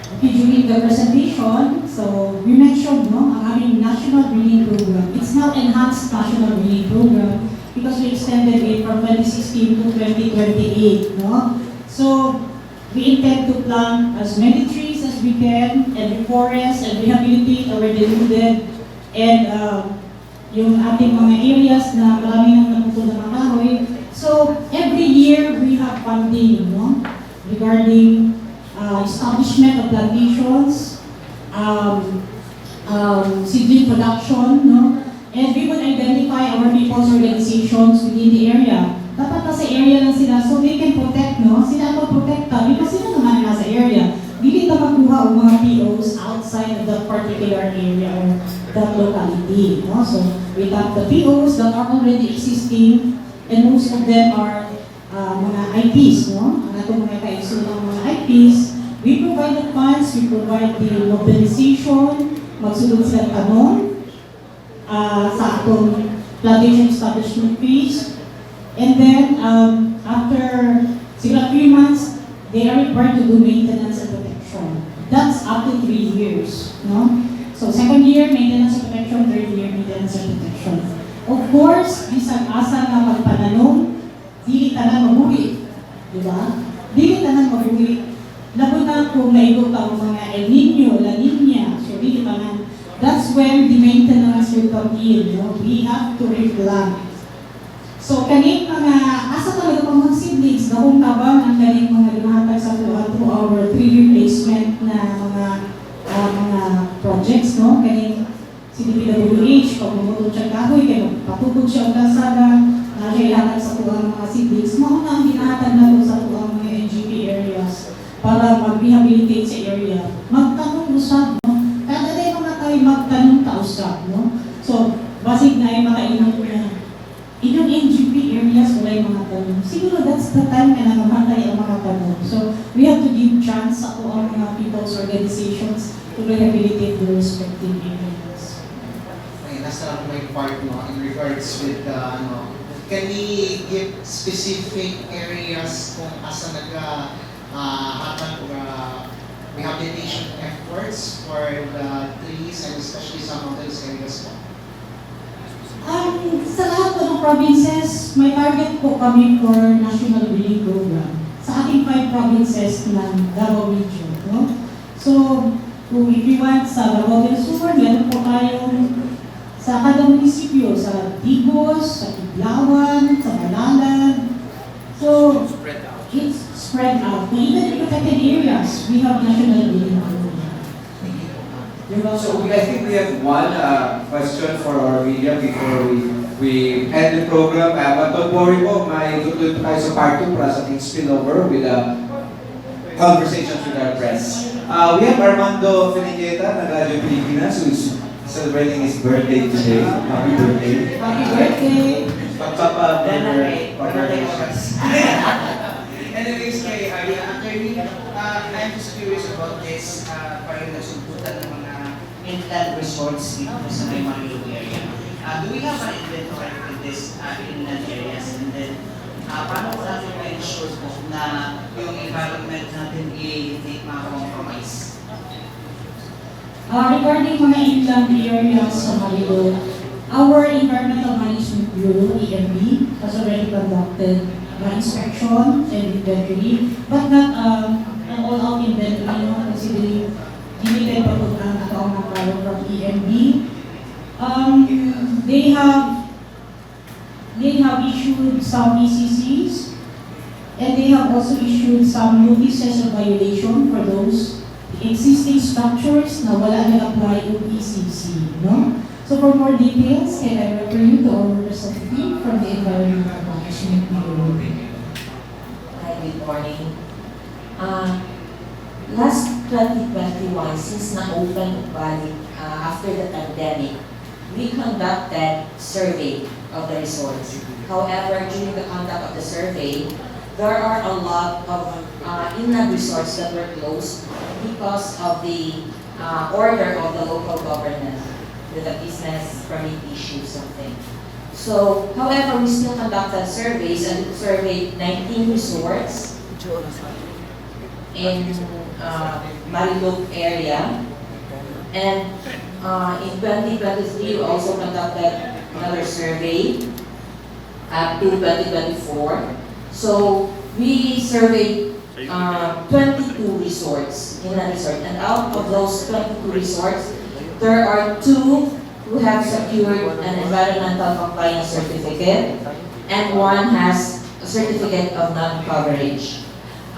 Okay, during the presentation, so we mentioned ang aming national greening program. It's now enhanced national greening program because we extended it from 2016 to 2028. So we intend to plant as many trees as we can and reforest and rehabilitate our denuded and yung ating mga areas na marami nang napupunan ng kahoy. So every year we have funding regarding establishment of plantations, seedling production, and we would identify our people's organizations within the area. Dapat nasa area lang sila so they can protect, sila ang mag-protecta because sila naman nasa area. Dili ito magkuha ang mga POs outside of that particular area or that locality. So we have the POs that are already existing and most of them are mga IPs, ang atong mga kaigsulang mga IPs. We provide the funds, we provide the mobilization, magsulong sila tanong sa atong plantation establishment fees. And then, after siguro 3 months, they are required to do maintenance and protection. That's up to 3 years. So second year, maintenance and protection, third year, maintenance and protection. Of course, isang asa na magpananong, dili tanan mabuhi. Diba? Dili tanan mabuhi. Labo na kung naigot ang mga El Nino, La Nina, so dili tanan. That's when the maintenance will come in. We have to replant. So kaning mga asa talaga pang mga siblings, gahong tabang ang kaning mga lumahatag sa to our 3-year placement na mga projects, kaning DPWH, pag bumutong siya kahoy, kaya patugod siya ang kasada, na siya ihatag sa tuwang mga siblings. Mauna ang hinahatag na po sa tuwang mga NGP areas para mag-rehabilitate sa area. Magtanong usap, no? Kada day mga tayo magtanong kausap, no? So, basig na ay makainom niya. Inyong NGP areas, wala yung mga tanong. Siguro that's the time na namamatay ang mga tanong. So, we have to give chance sa ang mga people's organizations to rehabilitate the respective areas. Okay, nasa lang may part no, in regards with can we give specific areas kung asa hatag rehabilitation efforts for the trees and especially some of those areas po? Sa lahat po ng provinces, may target po kami for National Building Program sa ating 5 provinces ng Davao Region. No? So, kung if you want sa Davao del Sur, meron po tayong sa kada munisipyo, sa Digos, sa Iglawan, sa Malalag. So, it's spread out. Even in protected areas, we have National Building Program. So I think we have one question for our media before we end the program. But don't worry po, may tutuloy tayo sa part 2 para sa ating spillover with conversations with our press. We have Armando Feliqueta ng Radyo Pilipinas who's celebrating his birthday today. Happy birthday. Happy birthday! Anyways, kay attorney, I'm just curious about this, parang nagsumputan ng mga inland resorts dito sa may Marilog area. Do we have an inventory for this inland areas? And then, paano po natin ma-ensure po na yung environment natin hindi ma-compromise? Regarding mga inland areas sa Marilog, our Environmental Management Bureau, EMB, has already conducted inspection and inventory, but not an all-out inventory, no, considering limited pa po ang nakaong ng power from EMB. They have issued some ECCs, and they have also issued some notices of violation for those existing structures na wala nag-apply yung ECC, no? So for more details, can I refer you to our representative from the Environmental Management Bureau? Hi, good morning. Last 2021, since na-open balik after the pandemic, we conducted survey of the resorts. However, during the conduct of the survey, there are a lot of inland resorts that were closed because of the order of the local government with a business permit issue something. So, however, we still conducted surveys and surveyed 19 resorts in Marilog area. And in 2023, we also conducted another survey up to 2024. So, we surveyed 22 resorts in a resort. And out of those 22 resorts, there are 2 who have secured an environmental compliance certificate and 1 has a certificate of non-coverage.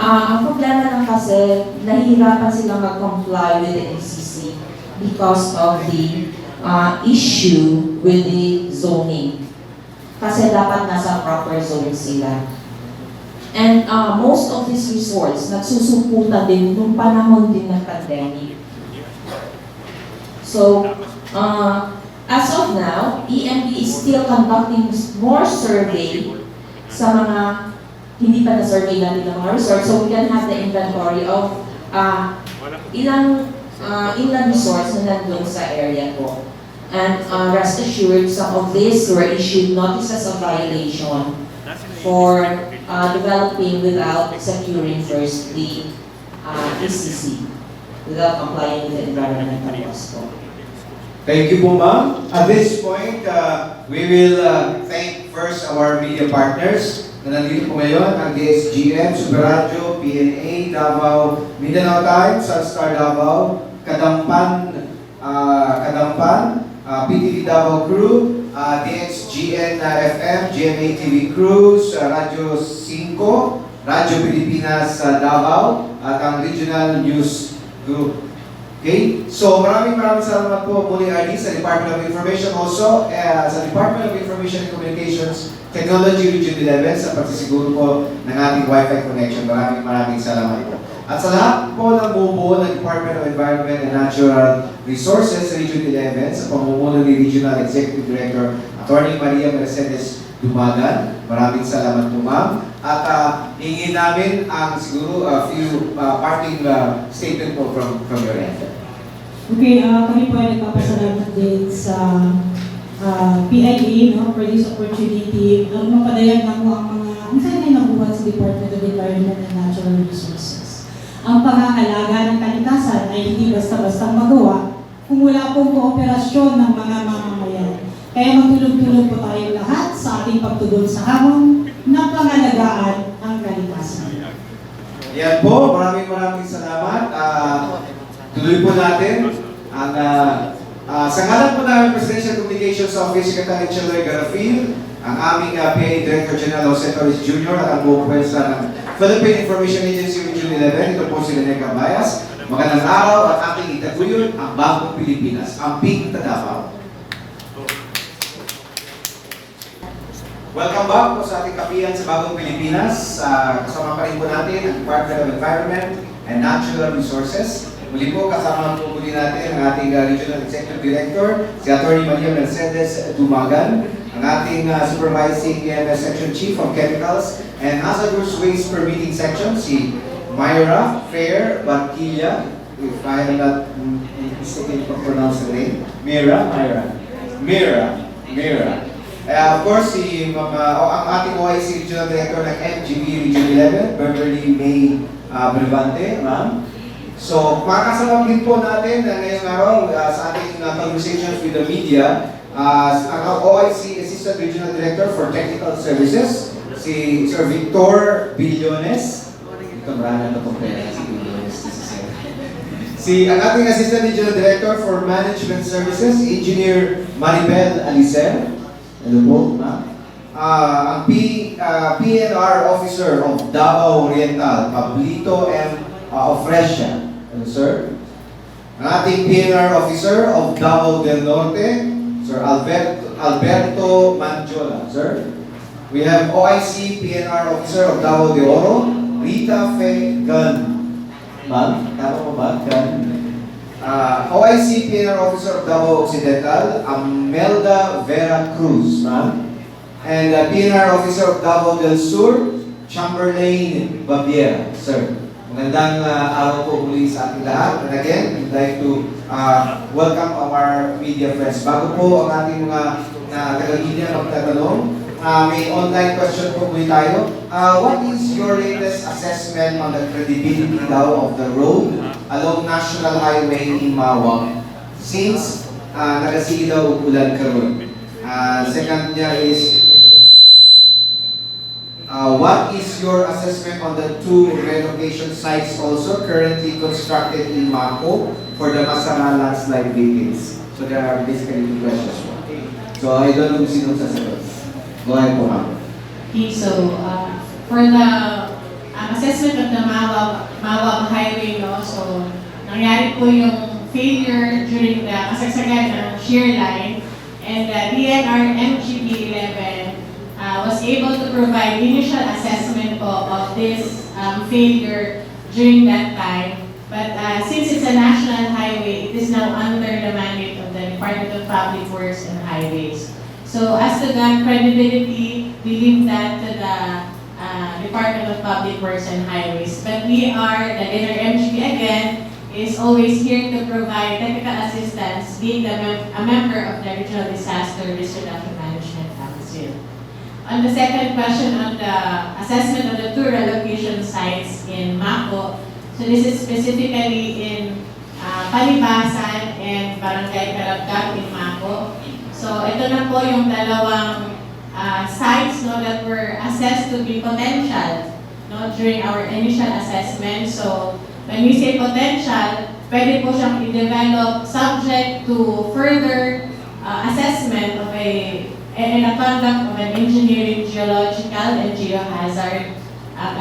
Ang problema lang kasi, nahihirapan silang mag-comply with the NCC because of the issue with the zoning. Kasi dapat nasa proper zone sila. And most of these resorts, nagsusuputan din nung panahon din ng pandemic. So, as of now, EMB is still conducting more survey sa mga hindi pa na-survey natin ng mga resorts, so we can have the inventory of ilang inland resorts na nandun sa area po. And rest assured, some of these were issued notices of violation for developing without securing first the ECC, without complying with the environmental laws po. Thank you po, ma'am. At this point, we will thank first our media partners na nandito po ngayon, ang DXGM, Super Radio, PNA, Davao, Mindanao Times, Sunstar Davao, Kadampan, PTV Davao Crew, DXGN FM, GMA TV Crews, Radyo 5, Radyo Pilipinas Davao, at ang Regional News Group. Okay? So maraming salamat po muli RD sa Department of Information, also sa Department of Information and Communications Technology Region 11 sa pagsisiguro po ng ating Wi-Fi connection. Maraming salamat po. At sa lahat po ng bumubuo ng Department of Environment and Natural Resources Region 11 sa pamumuno ni Regional Executive Director Attorney Maria Mercedes Dumagan. Maraming salamat po, ma'am. At hingin namin ang siguro a few parting statement po from your end. Okay, kami po ay nagpapasalamat din sa PIA, no, for this opportunity. Mapadayag na po ang mga minsan ay nabuhat sa Department of Environment and Natural Resources. Ang pangangalaga ng kalikasan ay hindi basta-basta magawa kung wala pong kooperasyon ng mga mamamayan. Kaya magtulog-tulog po tayong lahat sa ating pagtugon sa hamon na pangalagaan ang kalikasan. Yan po, maraming salamat. Tuloy po natin ang sa ngalan po namin Presidential Communications Office Secretary Cheloy Garafil, ang aming PA Director General Jose Torres Jr. at ang buong pwersa ng Philippine Information Agency Region 11. Ito po si Rene Cabayas. Magandang araw at ating itaguyod ang bagong Pilipinas, ang Pink Davao. Welcome back po sa ating kapihan sa Bagong Pilipinas. Kasama pa rin po natin ang Department of Environment and Natural Resources. Muli po kasama po muli natin ang ating Regional Executive Director, si Attorney Maria Mercedes Dumagan, ang ating Supervising EMS Section Chief of Chemicals and Hazardous Waste Permitting Section, si Myra Fair Barquilla, if I am not mistaken to pronounce the name. Myra. Of course, ang ating OIC Regional Director ng MGB Region 11, Beverly May Brevante, ma'am. So, makakasama din po natin ngayong araw sa ating conversations with the media, ang OIC Assistant Regional Director for Technical Services, si Sir Victor Billones. Ito marami na itong pera, si Billones. Ang ating Assistant Regional Director for Management Services, Engineer Maribel Alicer. Hello po, ma'am. Ang PNR Officer of Davao Oriental, Pablito M. Ofresia. Hello, sir. Ang ating PNR Officer of Davao del Norte, Sir Alberto Manjola. Sir. We have OIC PNR Officer of Davao de Oro, Rita Fe Gun. Ma'am, tama po ba? Gun. OIC PNR Officer of Davao Occidental, Amelda Vera Cruz, ma'am. And PNR Officer of Davao del Sur, Chamberlain Babiera, sir. Magandang araw po muli sa ating lahat. And again, we'd like to welcome our media friends. Bago po ang ating mga taga-media magtatanong, may online question po muli tayo. What is your latest assessment on the credibility daw of the road along National Highway in Mawag since nagasigi daw ulan karon? Second niya is, what is your assessment on the two relocation sites also currently constructed in Mako for the Masama landslide victims? So there are basically two questions. So I don't know kung sino sasagot. Go ahead po, ma'am. Okay, so for the assessment of the Mawag Highway, no, so nangyari po yung failure during the kasagsagan ng shear line, and the DNR MGB 11 was able to provide initial assessment of this failure during that time. But since it's a national highway, it is now under the mandate of the Department of Public Works and Highways. So as to the credibility, we leave that to the Department of Public Works and Highways. But we are, the NRMGB again, is always here to provide technical assistance, being a member of the Regional Disaster Risk Reduction Management Council. On the second question on the assessment of the two relocation sites in Mako, so this is specifically in Palibasan and Barangay Karabdag in Mako. So ito na po yung dalawang sites, no, that were assessed to be potential, no, during our initial assessment. So when we say potential, pwede po siyang i-develop subject to further assessment of and a conduct of an engineering, geological, and geohazard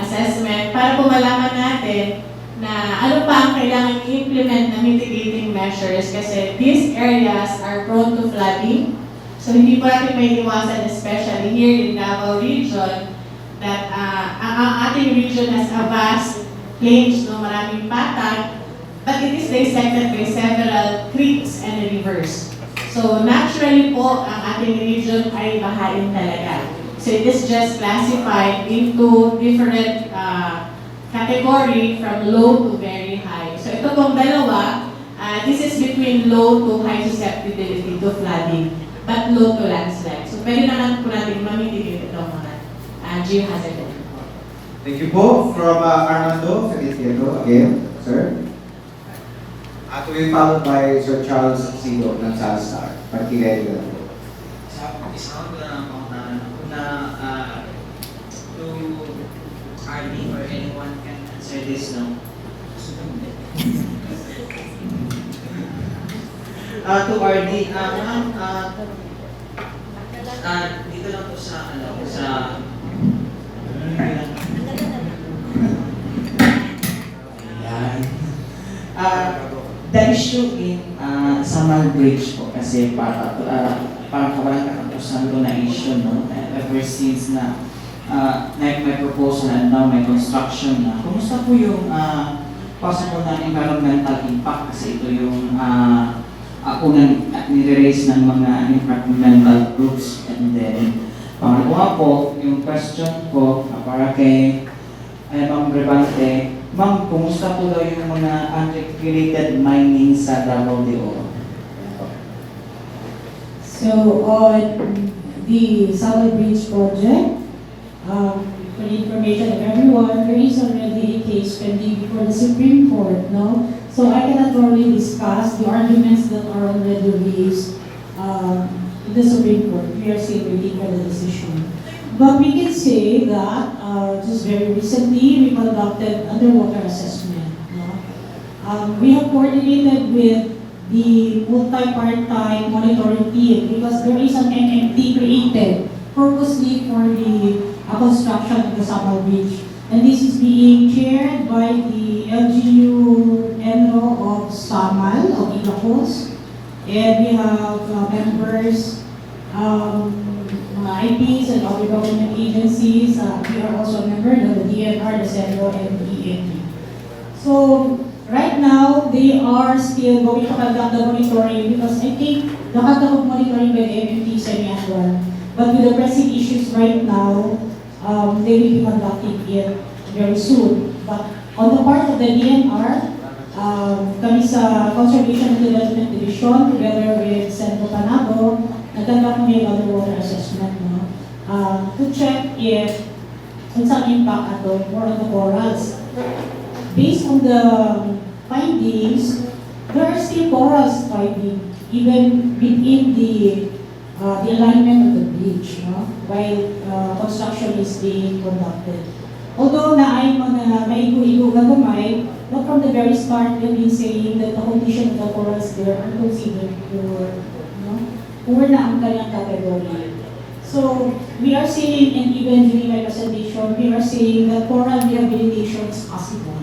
assessment para po malaman natin na ano pa ang kailangan i-implement na mitigating measures kasi these areas are prone to flooding. So hindi po natin may iwasan, especially here in Davao region, that ang ating region has a vast plains, no, maraming patag, but it is dissected by several creeks and rivers. So naturally po, ang ating region ay bahain talaga. So it is just classified into different category from low to very high. So ito pong dalawa, this is between low to high susceptibility to flooding, but low to landslide. So pwede naman po natin mamitigate itong mga geohazard. Thank you po. From Armando Feliciano again, sir. To be followed by Sir Charles Sigo ng Salstar. Pagkilay na po. Isa ko lang ang pangunahan na to RD or anyone can answer this, no? To RD, ma'am, dito lang po sa, Ayan. The issue in Samal Bridge po kasi parang kawalang katapusan ko na issue, no? Ever since na may proposal and now may construction na. Kumusta po yung possible na environmental impact kasi ito yung unang nire-raise ng mga environmental groups. And then, pangalawa po, yung question ko para kay Ma'am Brevante, Ma'am, kumusta po daw yung mga unregulated mining sa Davao de Oro? So on the Samal Bridge project, for the information of everyone, there is already a case pending before the Supreme Court, no? So I cannot really discuss the arguments that are already raised in the Supreme Court. We are still waiting for the decision. But we can say that just very recently we conducted underwater assessment. No? We have coordinated with the multi-party monitoring team because there is an MMT created purposely for the construction of the Samal Bridge. And this is being chaired by the LGU Enro of Samal, of Ilocos. And we have members, IPs and other government agencies. We are also a member of the DNR, the CENRO, and the ENP. So right now, they are still going to conduct the monitoring because I think the conduct of monitoring by the MMT is semi-annual. But with the pressing issues right now, they will be conducting it very soon. But on the part of the DNR, kami sa Conservation and Development Division, together with Senator Panabo, nagkanda kami yung underwater assessment, no? To check if it's an impact ato more on the corals. Based on the findings, there are still corals thriving, even within the alignment of the bridge, no? While construction is being conducted. Although na ay mga maigo-igo gamay, but from the very start, they've been saying that the condition of the corals there are considered poor, no? Poor na ang kanyang category. So, we are seeing, and even during my presentation, we are saying that coral rehabilitation is possible.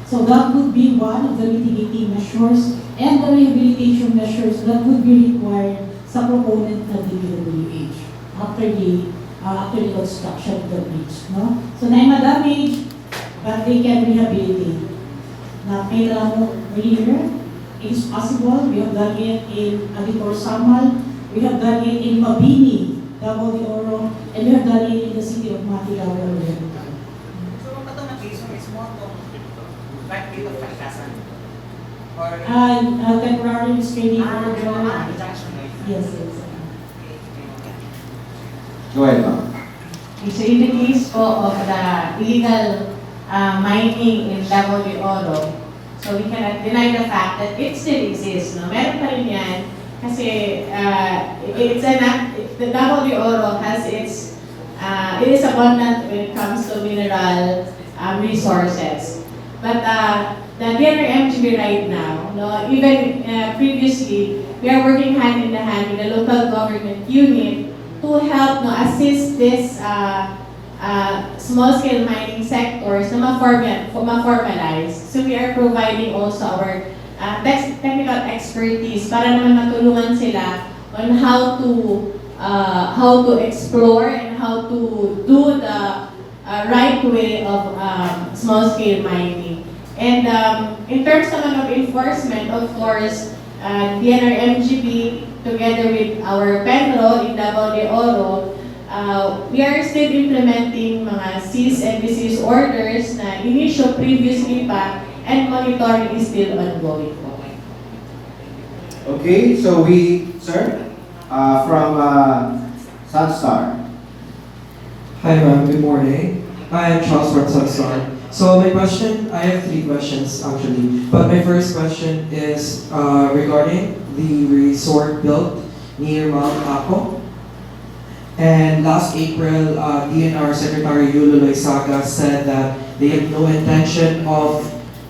So that would be one of the mitigating measures and the rehabilitation measures that would be required sa proponent ng DPWH after the construction of the bridge, no? So na damage, but they can rehabilitate. Na may ramo here, it is possible. We have done it in Aditor Samal, we have done it in Mabini, Davao de Oro, and we have done it in the city of Matilao. So, kung ito na case, is more to back dito of kalikasan? Or Temporary restraining order. injunction? Yes, yes. Go ahead, ma'am. So in the case po of the illegal mining in Davao de Oro, so we cannot deny the fact that it still exists. No? Meron pa rin yan kasi the Davao de Oro has its, it is abundant when it comes to mineral resources. But the DNR-MGB right now, no, even previously, we are working hand in hand with the local government unit to help assist this small-scale mining sectors na ma-formalize. So we are providing also our technical expertise para naman matulungan sila on how to explore and how to do the right way of small-scale mining. And in terms naman of enforcement, of course, DNR-MGB together with our PENRO in Davao de Oro, we are still implementing mga cease and desist orders na in-issue previously pa, and monitoring is still ongoing po. Okay, so sir, from Sunstar. Hi ma'am, good morning. I am Charles from Sunstar. So my question, I have 3 questions actually. But my first question is regarding the resort built near Mount Apo. And last April, DNR Secretary Yulo Loizaga said that they have no intention of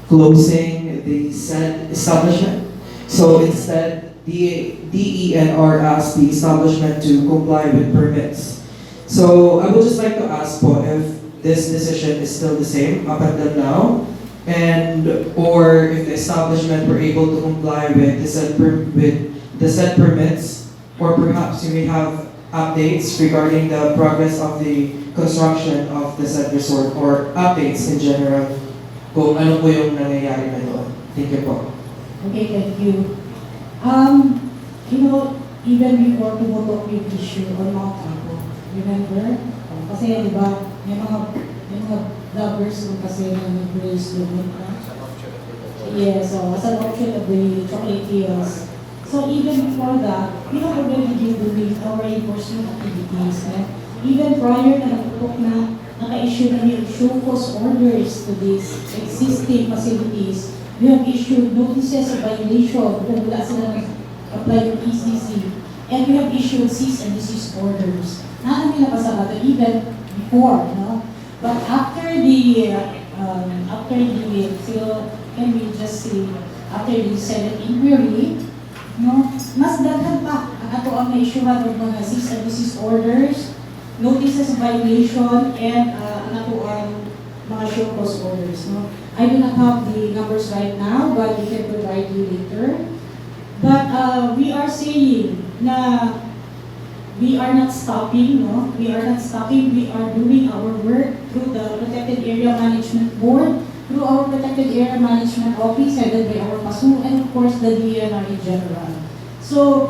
closing the said establishment. So instead, DENR asked the establishment to comply with permits. So I would just like to ask po if this decision is still the same up until now, and or if the establishment were able to comply with the said permits, or perhaps you may have updates regarding the progress of the construction of the said resort, or updates in general kung ano po yung nangyayari na doon. Thank you po. Okay, thank you. You know, even before tumutok yung issue on Mount Apo, remember? Kasi di ba, may mga vloggers nung kasi na nag-raise doon. Yes, so as an option of the chocolate hills. So even before that, we have already been doing our enforcement activities. Even prior na nagtutok na naka-issue na yung show cause orders to these existing facilities, we have issued notices of violation kung wala sila nag-apply yung ECC. And we have issued cease and desist orders. Namin na pasabado even before, no? But after the so can we just say, after the Senate inquiry, no, mas daghan pa ang ato ang na-issuehan ng mga cease and desist orders, notices of violation, and ang ato ang mga show cause orders. No? I do not have the numbers right now, but we can provide you later. But we are saying na we are not stopping, no? We are not stopping. We are doing our work through the Protected Area Management Board, through our Protected Area Management Office, headed by our PASU, and of course the DNR in general. So,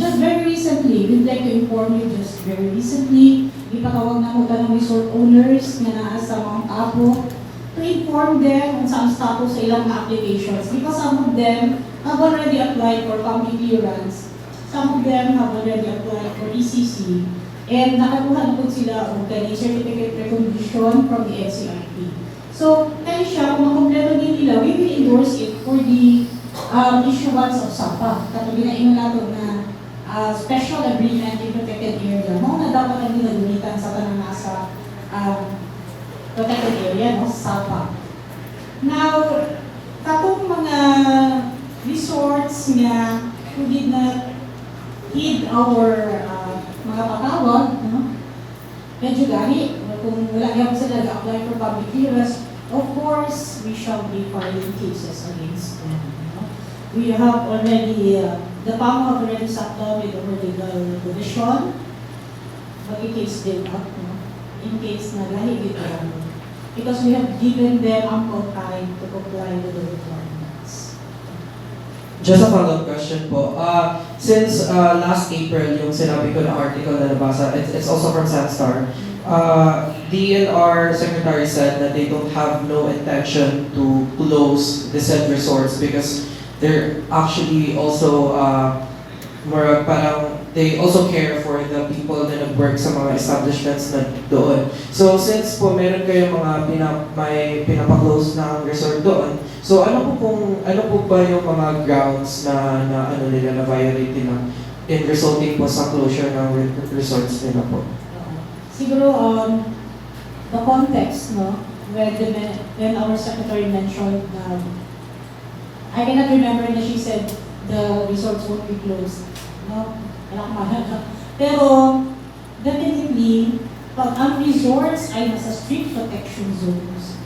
just very recently, we'd like to inform you just very recently, ipatawag na mo ng resort owners na naa sa Mount Apo to inform them kung saan status sa ilang applications, because some of them have already applied for public clearance. Some of them have already applied for ECC, and nakakuha na po sila ng certificate recognition from the NCRP. So, tayo siya, kung makompleto din nila, we will endorse it for the issuance of SAPA. Katulad na ino nato na special agreement in protected area. Mga na dapat ang ginagunitan sa tanang nasa protected area, no? SAPA. Now, katong mga resorts nga who did not heed our mga patawag, no? Medyo gani, kung wala nga sila nag-apply for public clearance, of course, we shall be filing cases against them. No? We have already, the PAMO have already sat down with our legal division, mag-case din up, no? In case na gani dito, because we have given them ample time to comply with the requirements. Just a follow-up question po. Since last April, yung sinabi ko na article na nabasa, it's also from Sunstar. DNR Secretary said that they don't have no intention to close the said resorts because they're actually also parang they also care for the people na nag-work sa mga establishments na doon. So since po meron kayong mga may pinapa-close na resort doon, so ano po ba yung mga grounds na ano nila na violate nila in resulting po sa closure ng resorts nila po? Siguro the context, no, when our secretary mentioned I cannot remember na she said the resorts won't be closed. No? Pero definitely kasi pag ang resorts ay nasa strict protection zones,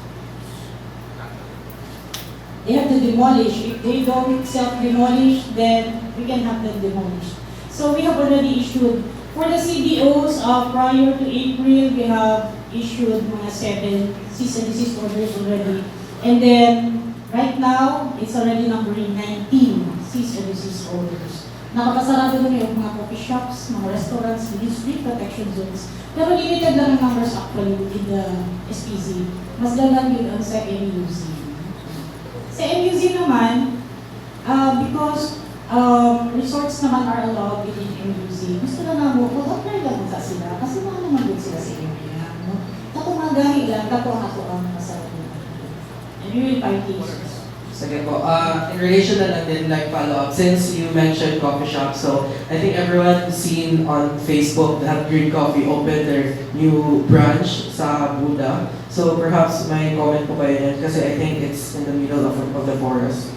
they have to demolish. If they don't self-demolish, then we can have them demolished. So we have already issued, for the CDOs, prior to April, we have issued mga 7 cease and desist orders already. And then, right now, it's already numbering 19 cease and desist orders. Nakapasarado na yung mga coffee shops, mga restaurants, within strict protection zones. Pero limited lang ang numbers actually in the SPZ. Mas lalang yun ang sa MUZ. Sa MUZ naman, because resorts naman are allowed within MUZ, gusto na namin kung apply lang sa sila, kasi mga naman din sila sa area. No? Tato mga gahi lang, tato ang ato ang masarap nila. And we will find cases. Sige po. In relation na lang din, like follow-up, since you mentioned coffee shop, so I think everyone seen on Facebook that Green Coffee opened their new branch sa Buda. So perhaps may comment po kayo yan kasi I think it's in the middle of the forest.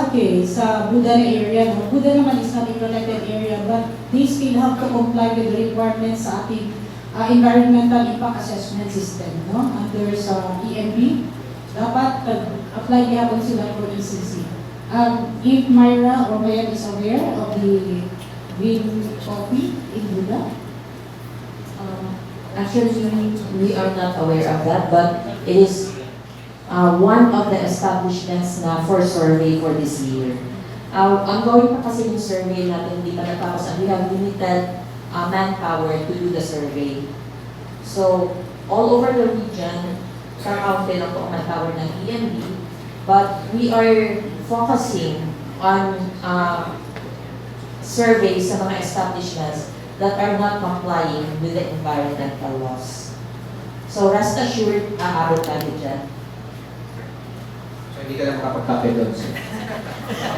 Okay. Sa Buda na area, no? Buda naman is not a protected area, but they still have to comply with the requirements sa ating environmental impact assessment system, no? Under sa EMB. Dapat apply gihapon sila for ECC. If Myra or Mayan is aware of the green coffee in Buda, Actually, we are not aware of that, but it is one of the establishments na for survey for this year. Ongoing pa kasi yung survey natin, hindi pa natapos, and we have limited manpower to do the survey. So, all over the region, kakaunti lang po ang manpower ng EMB, but we are focusing on surveys sa mga establishments that are not complying with the environmental laws. So rest assured, aabot natin dyan. So hindi ka na makapagkape doon, sir.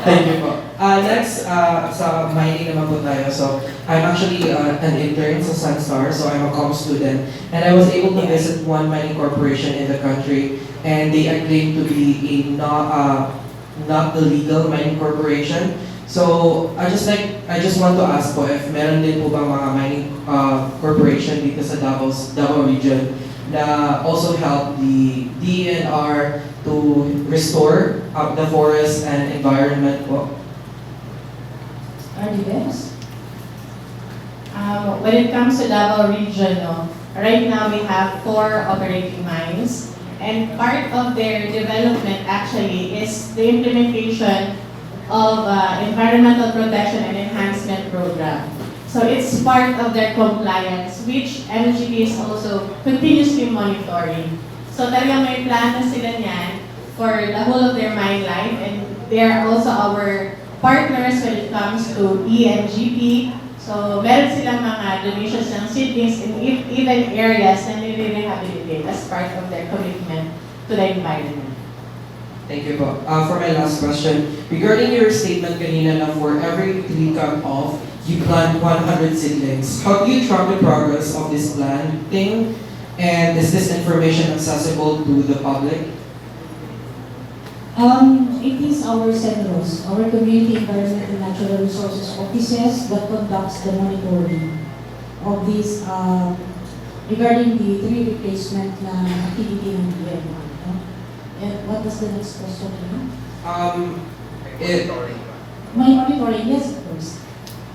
Thank you po. Next, sa mining naman po tayo. So, I'm actually an intern sa Sunstar, so I'm a comm student. And I was able to visit one mining corporation in the country, and they are claimed to be a not the legal mining corporation. So, I just want to ask po if meron din po bang mga mining corporation dito sa Davao region na also help the DENR to restore the forest and environment po? are the best. When it comes to Davao region, no, right now we have 4 operating mines, and part of their development actually is the implementation of environmental protection and enhancement program. So it's part of their compliance, which MGP is also continuously monitoring. So talaga may plan na sila niyan for the whole of their mine life, and they are also our partners when it comes to ENGP. So meron silang mga donations ng seedlings in even areas na nire-rehabilitate as part of their commitment to the environment. Thank you po. For my last question, regarding your statement kanina na for every tree cut off, you plant 100 seedlings. How do you track the progress of this planting? And is this information accessible to the public? It is our CENROS, our Community Environment and Natural Resources Offices, that conducts the monitoring of this regarding the tree replacement na activity ng DNR. No? And what was the next question? My monitoring, yes, of course.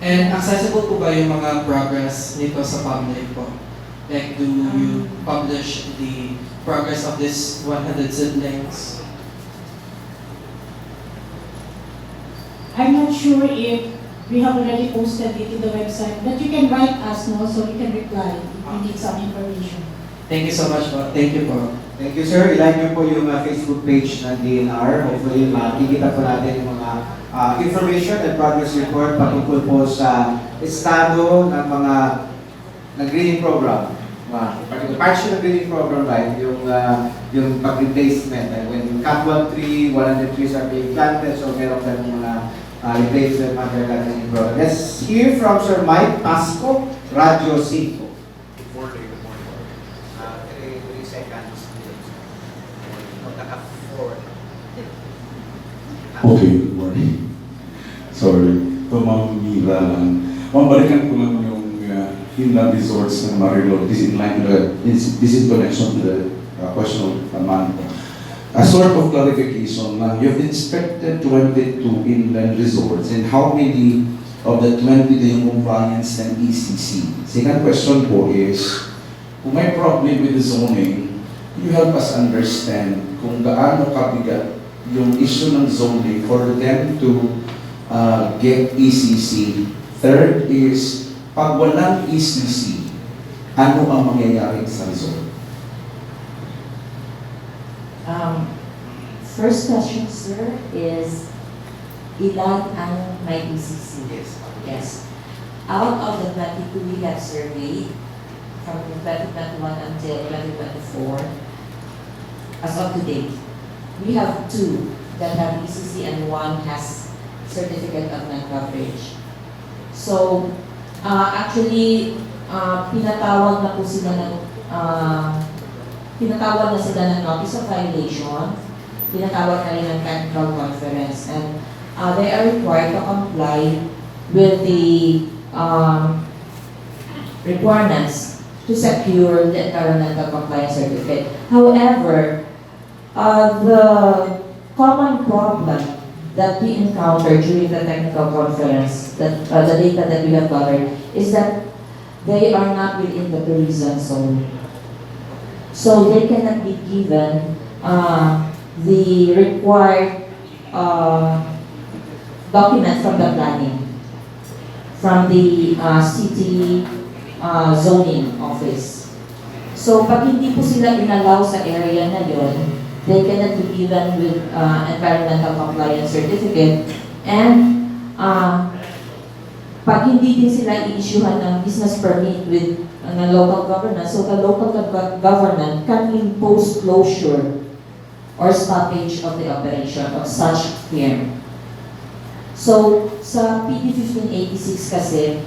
And accessible po ba yung mga progress nito sa public po? Like, do you publish the progress of this 100 seedlings? I'm not sure if we have already posted it in the website, but you can write us, no, so we can reply if you need some information. Thank you so much po. Thank you po. Thank you, sir. I-like niyo po yung Facebook page ng DNR. Hopefully, makikita po natin yung mga information and progress report patungkol po sa estado ng mga greening program. Partial greening program, right? Yung pag-replacement. When you cut one tree, 100 trees are being planted, so meron ka ng mga replacement under that greening program. Let's hear from Sir Mike Pasco, Radyo 5. Good morning. 3 seconds. Okay, good morning. Sorry. Ito, Ma'am Mira lang. Ma'am, balikan ko lang yung inland resorts ng Marilog. This is in line to the, this is in connection to the question of Amanda. A sort of clarification, you've inspected 22 inland resorts, and how many of the 20 yung compliance ng ECC? Second question po is, kung may problem with the zoning, you help us understand kung gaano kabigat yung issue ng zoning for them to get ECC. Third is, pag walang ECC, ano ang mangyayari sa resort? First question, sir, is ilan ang may ECC? Yes. Yes. Out of the 22 we have surveyed from 2021 until 2024, as of today, we have 2 that have ECC and 1 has certificate of non-coverage. So, actually, pinatawag na sila ng notice of violation, pinatawag na rin ng technical conference, and they are required to comply with the requirements to secure the environmental compliance certificate. However, the common problem that we encountered during the technical conference, that the data that we have gathered, is that they are not within the tourism zone. So they cannot be given the required documents from the planning, from the city zoning office. So pag hindi po sila inalaw sa area na yon, they cannot be given with environmental compliance certificate, and pag hindi din sila i-issuehan ng business permit with ng local government, so the local government can impose closure or stoppage of the operation of such firm. So, sa PD 1586 kasi,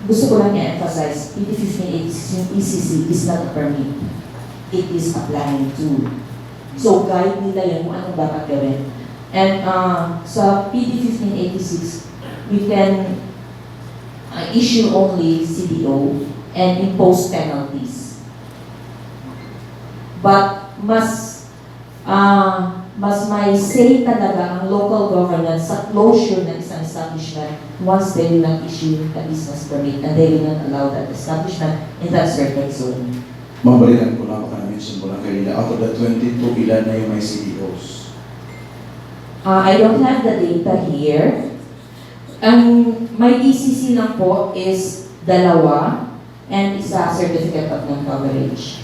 gusto ko lang i-emphasize, PD 1586 yung ECC is not a permit. It is applying to. So, guide nila yun kung anong dapat gawin. And sa PD 1586, we can issue only CDO and impose penalties. But mas may say talaga ang local government sa closure ng isang establishment once they will not issue a business permit and they will not allow that establishment in that certain zone. Mabalikan ko lang, baka na-mention mo lang kanina, out of the 22, ilan na yung may CDOs? I don't have the data here. Ang may ECC lang po is 2 and isa certificate of non-coverage.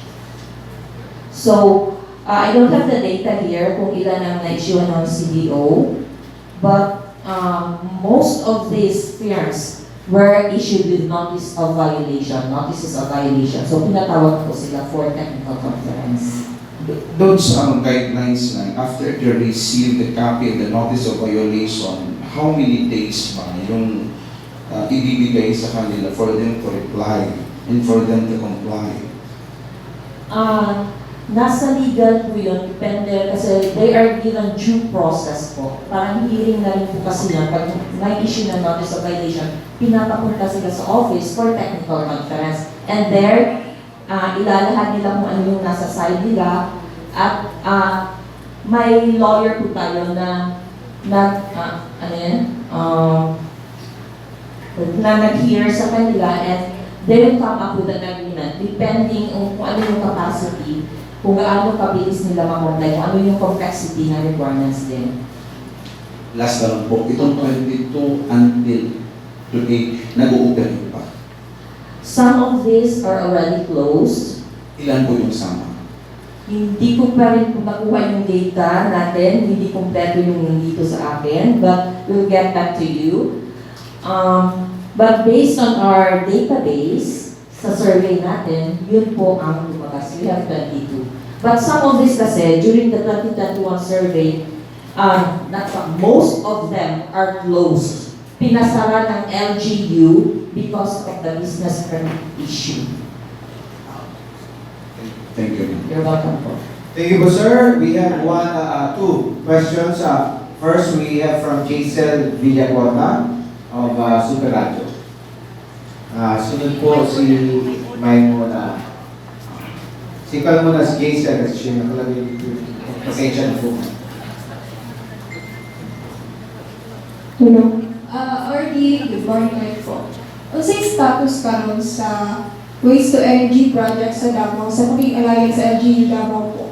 So, I don't have the data here kung ilan ang na-issue ng CDO, but most of these firms were issued with notices of violation. So, pinatawag po sila for technical conference. Doon sa guidelines na, after they receive the copy of the notice of violation, how many days ba yung ibibigay sa kanila for them to reply and for them to comply? Nasa legal po yun, depende kasi they are given due process po. Parang hearing na rin po kasi yan, pag may issue na notice of violation, pinapapunta sila sa office for technical conference. And there, ilalahad nila kung ano yung nasa side nila, at may lawyer po tayo na nag-hear sa kanila, and they will come up with an agreement depending kung ano yung capacity, kung gaano kabilis nila ma-comply, kung ano yung complexity na requirements din. Last na lang po, itong 22 until today, nag-ooperate pa. Some of these are already closed. Ilan po yung sama? Hindi ko pa rin po nakuha yung data natin, hindi kompleto yung dito sa akin, but we'll get back to you. But based on our database, sa survey natin, yun po ang lumabas. We have 22. But some of this kasi, during the 2021 survey, most of them are closed. Pinasara ng LGU because of the business permit issue. Thank you. You're welcome po. Thank you po, sir. We have two questions. First, we have from Jaisel Villacorta of Super Radio. Sunod po si Maimona. Sikal mo na si Jason kasi siya nakalagay dito. Pasensya na po. Tulong. RD, good morning po. Unsay status karon sa waste to energy project sa Davao sa pag-alliance sa LGU Davao po?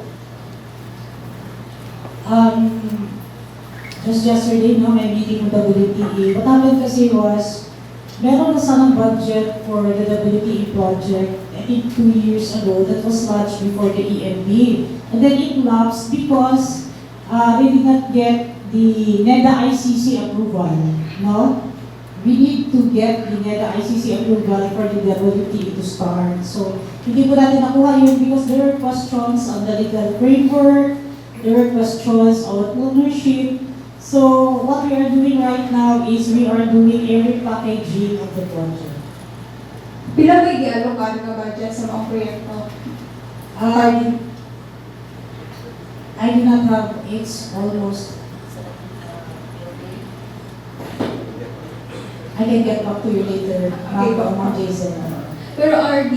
Just yesterday, no, may meeting with WTE. What happened kasi was, meron na sanang budget for the WTE project, I think 2 years ago, that was launched before the EMB. And then it lapsed because they did not get the NEDA ICC approval, no? We need to get the NEDA ICC approval for the WTE to start. So, hindi po natin nakuha yun because there were questions on the legal framework, there were questions on ownership. So, what we are doing right now is we are doing a repackaging of the project. Pila may gialokado nga budget sa mga proyekto? I do not have, it's almost, I can get back to you later, Ma'am Jason. Pero RD,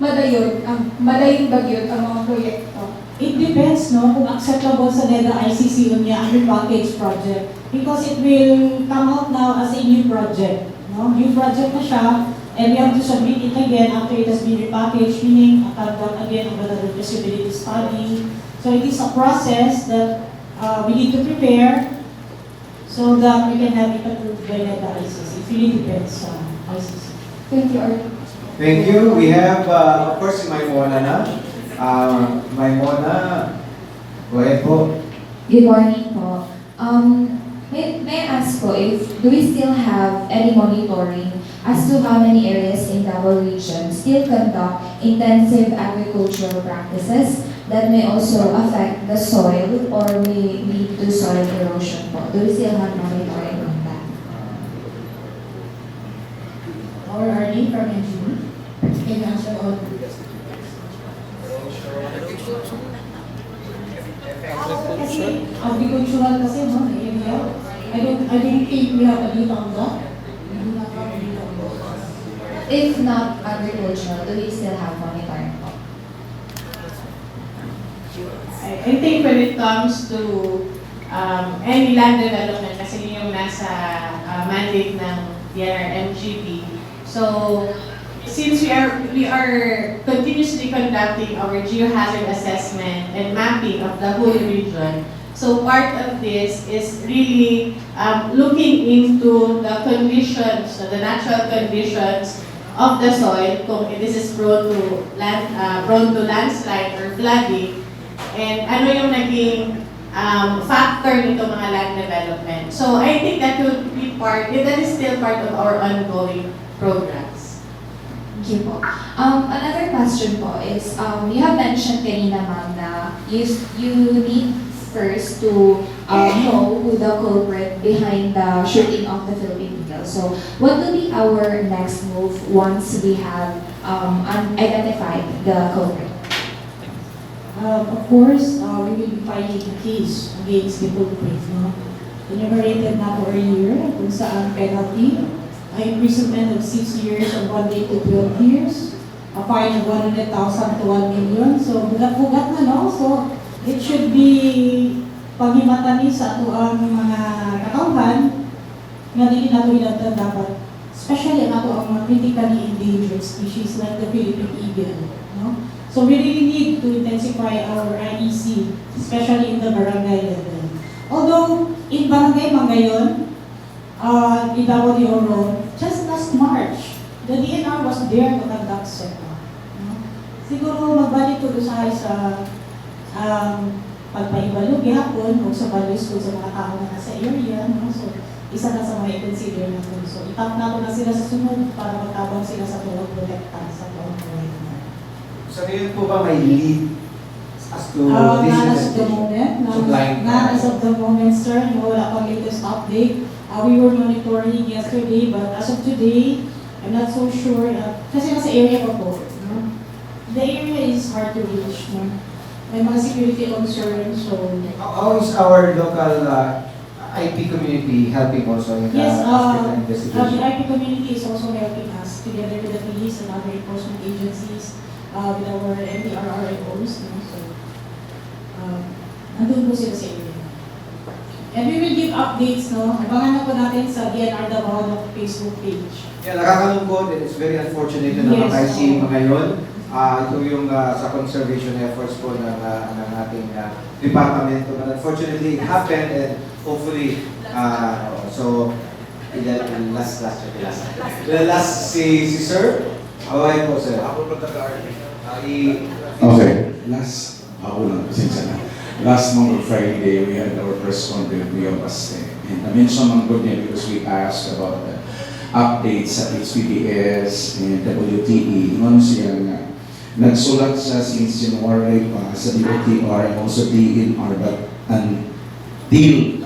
madayon bagyot ang mga proyekto. It depends, no, kung acceptable sa NEDA ICC yun niya, ang repackage project. Because it will come out now as a new project, no? New project na siya, and we have to submit it again after it has been repackaged, meaning conduct again of the feasibility study. So it is a process that we need to prepare so that we can have it approved by NEDA ICC. It really depends sa ICC. Thank you, RD. Thank you. We have, of course, si Maimona na. Maimona, go ahead po. Good morning po. May I ask po if do we still have any monitoring as to how many areas in Davao region still conduct intensive agricultural practices that may also affect the soil or may lead to soil erosion po? Do we still have monitoring on that? Our RD from NGV can answer all of this. Kasi agricultural kasi, no, na area. I don't think we have a data on that. We do not have a data on that. If not agricultural, do we still have monitoring po? I think when it comes to any land development, kasi yun yung nasa mandate ng DNR-MGB. So, since we are continuously conducting our geohazard assessment and mapping of the whole region, so part of this is really looking into the conditions, the natural conditions of the soil, kung this is prone to landslide or flooding, and ano yung naging factor nito mga land development. So I think that would be that is still part of our ongoing programs. Thank you po. Another question po is, you have mentioned kanina ma'am na you need first to know who the culprit behind the shooting of the Philippine Eagle. So what will be our next move once we have identified the culprit? Of course, we will be filing a case against the culprit, no? Enumerated na po earlier kung saan penalty, imprisonment of 6 years or 1 day to 12 years, a fine of 100,000 to 1 million. So, bugat-bugat na, no? So, it should be paghimatani sa ato ang mga katawhan nga dili nato hinabtan dapat. Especially ang ato ang mga critically endangered species like the Philippine eagle, no? So, we really need to intensify our IEC, especially in the barangay level. Although, in Barangay Mangayon, in Davao de Oro, just last March, the DNR was there to conduct setup. No? Siguro magbalik ko sa pagpaibalo gihapon o sa values ko sa mga tao na nasa area. No? So, isa na sa mga i-consider na po. So, itap na ko na sila sa sunod para magtabang sila sa tulong kolekta sa tulong kolekta. So, ngayon po ba may lead as to Not this as of the moment, supplying not as of the moment, sir. No, wala pang latest update. We were monitoring yesterday, but as of today, I'm not so sure. Kasi nasa area pa po. No? The area is hard to reach. No? May mga security concerns, so... How is our local, IP community helping also in the Yes, aspect of the investigation? IP community is also helping us together with the police and other enforcement agencies, with our MTRRMOs. So, andun po sila sa area. And we will give updates, no? Abangan na po natin sa DNR Davao na Facebook page. Yeah, nakakalungkot and it's very unfortunate na Yes, napakaisi oo. ngayon. Ito yung sa conservation efforts po ng ating departamento. But unfortunately, it happened and hopefully, so, last si Sir. Okay po, Sir. Okay, ako lang, pasensya na. Last month on Friday, we had our press conference with Paste. And na-mention ng good niya because we asked about the updates sa HPPS and WTE. Ano siya nga, nagsulat siya since January pa sa DOTR and also DNR, but until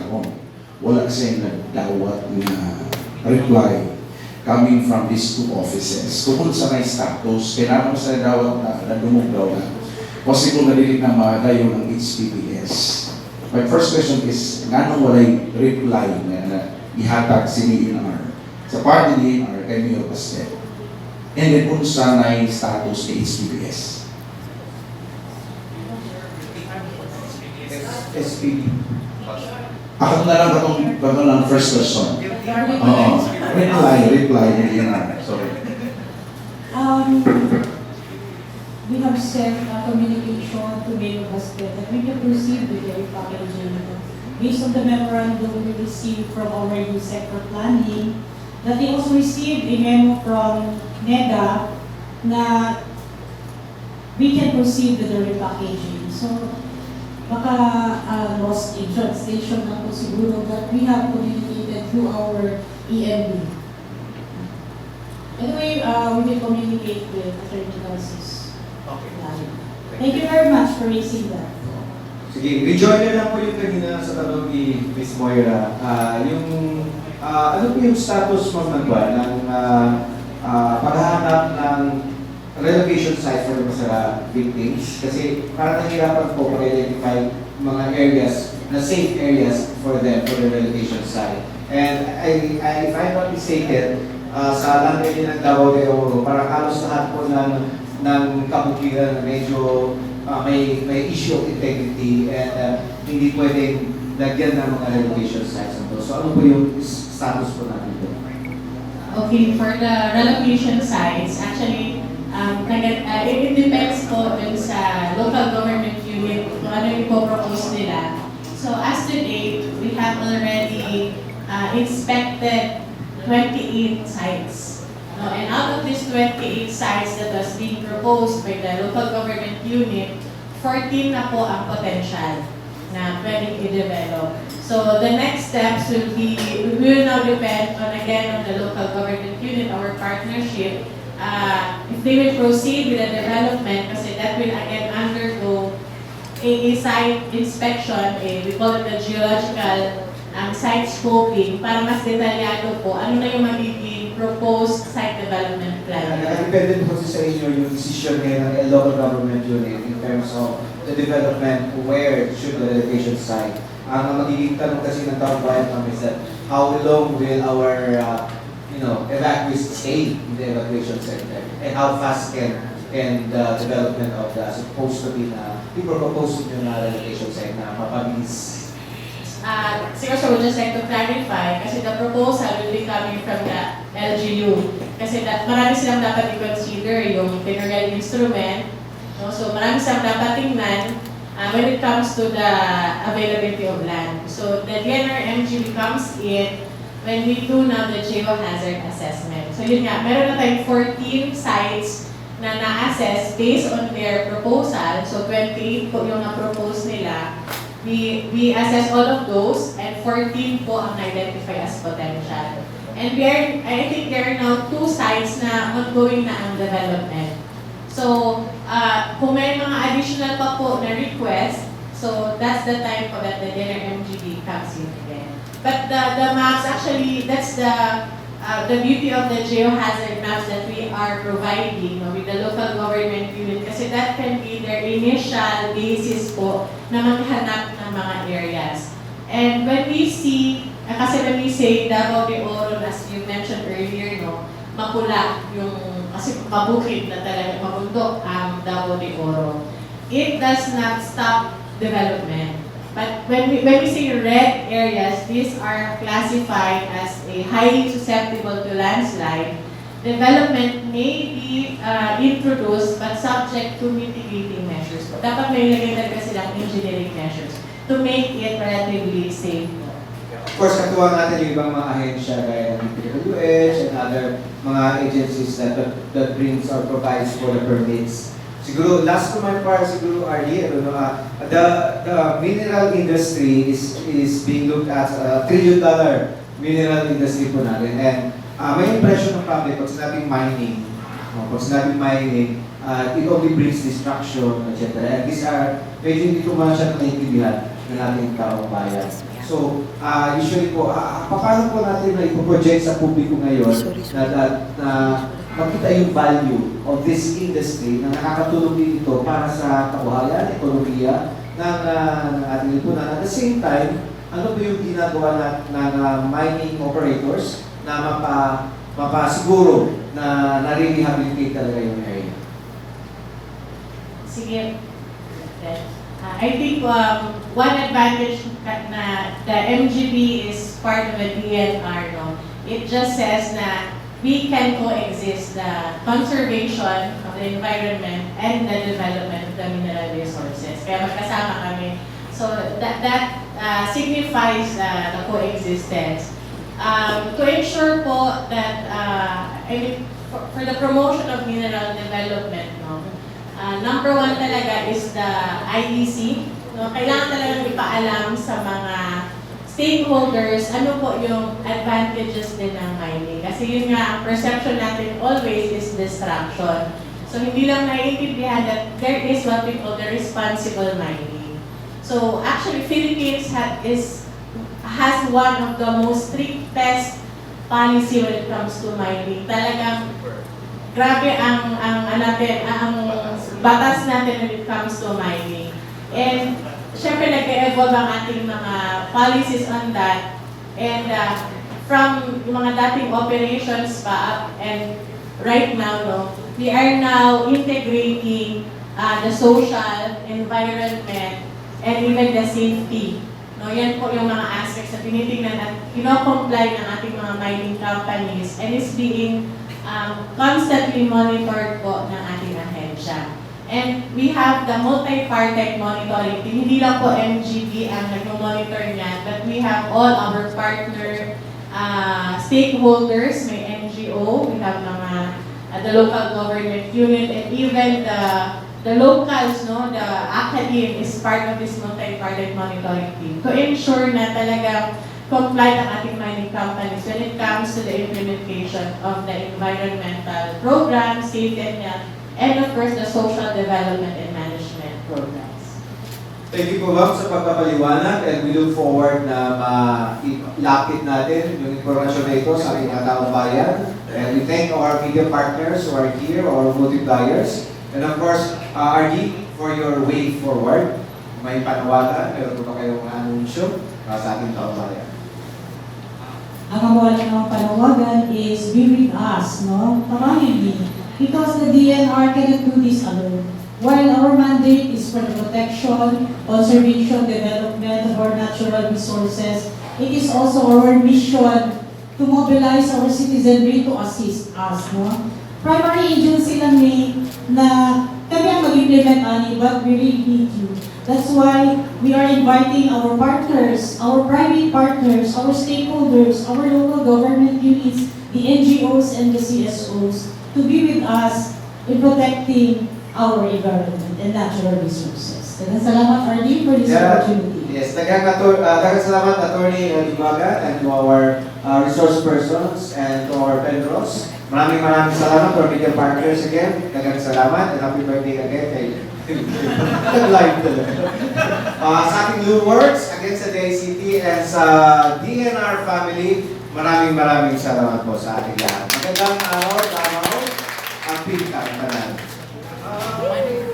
wala siyang nagdawat na reply coming from these two offices. Kung sa may status, kailangan mo sa dawat na dumugdaw na possible na dilit na madayo ng HPPS. My first question is, nga nung walay reply na ihatag si DNR sa part ni DNR kay Mayor Paste, and then kung sa na status kay HPPS? SPD. Ako na lang katong lang first question. Oo. Reply ni DNR. Sorry. We have sent a communication to Mayor Basket that we can proceed with the repackaging. Based on the memorandum we received from our youth sector planning, that they also received a memo from NEDA na we can proceed with the repackaging. So, baka lost in translation na po siguro, but we have communicated through our EMB. Anyway, we will communicate with Attorney Narcis. Okay. Thank you very much for raising that. Sige, rejoinder lang po yung kanina sa tanong ni Ms. Moira. Ano po yung status mo ng paghahanap ng relocation site for the Masara victims? Kasi parang nahirapan po mag-identify mga areas, na safe areas for them, for the relocation site. And if I'm not mistaken, sa land area ng Davao de Oro, parang halos lahat po ng kabukiran medyo may issue of integrity and hindi pwedeng lagyan ng mga relocation sites nito. So ano po yung status po natin doon? Okay, for the relocation sites, actually, it depends po dun sa local government unit kung ano yung propose nila. So as to date, we have already inspected 28 sites. And out of these 28 sites that was being proposed by the local government unit, 14 na po ang potential na pwedeng i-develop. So the next steps will now depend on again on the local government unit, our partnership. If they will proceed with the development, kasi that will again undergo a site inspection, we call it the geological site scoping, para mas detalyado po ano na yung magiging proposed site development plan. Nakadepende po kasi sa inyo yung decision ngayon ng local government unit in terms of the development, where should the relocation site. Ang magiging tanong kasi ng taong bayan namin is that how long will our evacuees stay in the evacuation center and how fast can the development of the supposed to be na people proposed to na relocation site na mapabilis. Siguro so I would just like to clarify, kasi the proposal will be coming from the LGU. Kasi marami silang dapat i-consider yung federal instrument. No? So marami silang dapat tingnan when it comes to the availability of land. So the DNR-MGB comes in when we do now the geohazard assessment. So yun nga, meron na tayong 14 sites na na-assess based on their proposal. So 28 po yung na-propose nila. We assess all of those, and 14 po ang identify as potential. And I think there are now 2 sites na ongoing na ang development. So, kung may mga additional pa po na request, so that's the time po that the DNR-MGB comes in again. But the maps, actually, that's the beauty of the geohazard maps that we are providing with the local government unit, kasi that can be their initial basis po na maghanap ng mga areas. And when we see, kasi when we say Davao de Oro, as you mentioned earlier, no, mapula yung, kasi mabukid na talaga, mabundok ang Davao de Oro. It does not stop development. But when we say red areas, these are classified as a highly susceptible to landslide. Development may be introduced but subject to mitigating measures. Dapat may ilagay talaga silang engineering measures to make it relatively safe. Of course, katuwa natin yung ibang mga ahensya gaya ng DPWH and other mga agencies that brings or provides for the permits. Siguro, last to my part, siguro, RD, the mineral industry is being looked at $1 trillion mineral industry po natin. And may impression ng public pag sinabing mining, it only brings destruction, etc. And these are, medyo hindi ko man siya naiintindihan ng ating taong bayan. So, usually po, paano po natin na ipoproject sa publiko ngayon na makita yung value of this industry na nakakatulong din ito para sa kabuhayan, ekonomiya ng ating lipunan. At the same time, ano ba yung ginagawa ng mining operators na mapasiguro na nare-rehabilitate talaga yung area? Sige. I think one advantage na the MGB is part of a DNR, no? It just says na we can coexist the conservation of the environment and the development of the mineral resources. Kaya magkasama kami. So that signifies the coexistence. To ensure po that, for the promotion of mineral development, no, number one talaga is the IEC. No, kailangan talagang ipaalam sa mga stakeholders, ano po yung advantages din ng mining. Kasi yun nga, ang perception natin always is distraction. So hindi lang naiintindihan that there is what we call the responsible mining. So actually, Philippines has one of the most strictest policy when it comes to mining. Talagang grabe ang batas natin when it comes to mining. And syempre nag-evolve ang ating mga policies on that. And from yung mga dating operations pa up and right now, no, we are now integrating the social, environment, and even the safety. No, yan po yung mga aspects na tinitingnan at kino-comply ng ating mga mining companies and is being constantly monitored po ng ating ahensya. And we have the multi-party monitoring. Hindi lang po MGB ang nag-monitor niyan, but we have all our partner stakeholders, may NGO, we have the local government unit, and even the locals, no, the academe is part of this multi-party monitoring team to ensure na talagang comply ng ating mining companies when it comes to the implementation of the environmental programs, safety and health, and of course, the social development and management programs. Thank you po ma'am sa pagpapaliwanag and we look forward na ma-ilapit natin yung informasyon na ito sa ating mga taong bayan. And we thank our media partners who are here, our multipliers. And of course, RD, for your way forward. May panawagan, meron po ba kayong anunsyo sa ating taong bayan? Ang kawalan ng panawagan is be with us, no? Tawagin din. Because the DNR cannot do this alone. While our mandate is for the protection, conservation, development of our natural resources, it is also our mission to mobilize our citizenry to assist us, no? Primary agency lang na kami ang mag-implement ani, but we really need you. That's why we are inviting our partners, our private partners, our stakeholders, our local government units, the NGOs and the CSOs to be with us in protecting our environment and natural resources. Daghang salamat, RD, for this opportunity. Yes, daghang salamat, Attorney Dimaga, and to our resource persons and to our vendors. Maraming salamat to our media partners again. Daghang salamat and happy birthday again kay live talaga. Sa ating Works, again sa DICT and sa DNR family, maraming salamat po sa ating lahat. Magandang araw, ang pinka,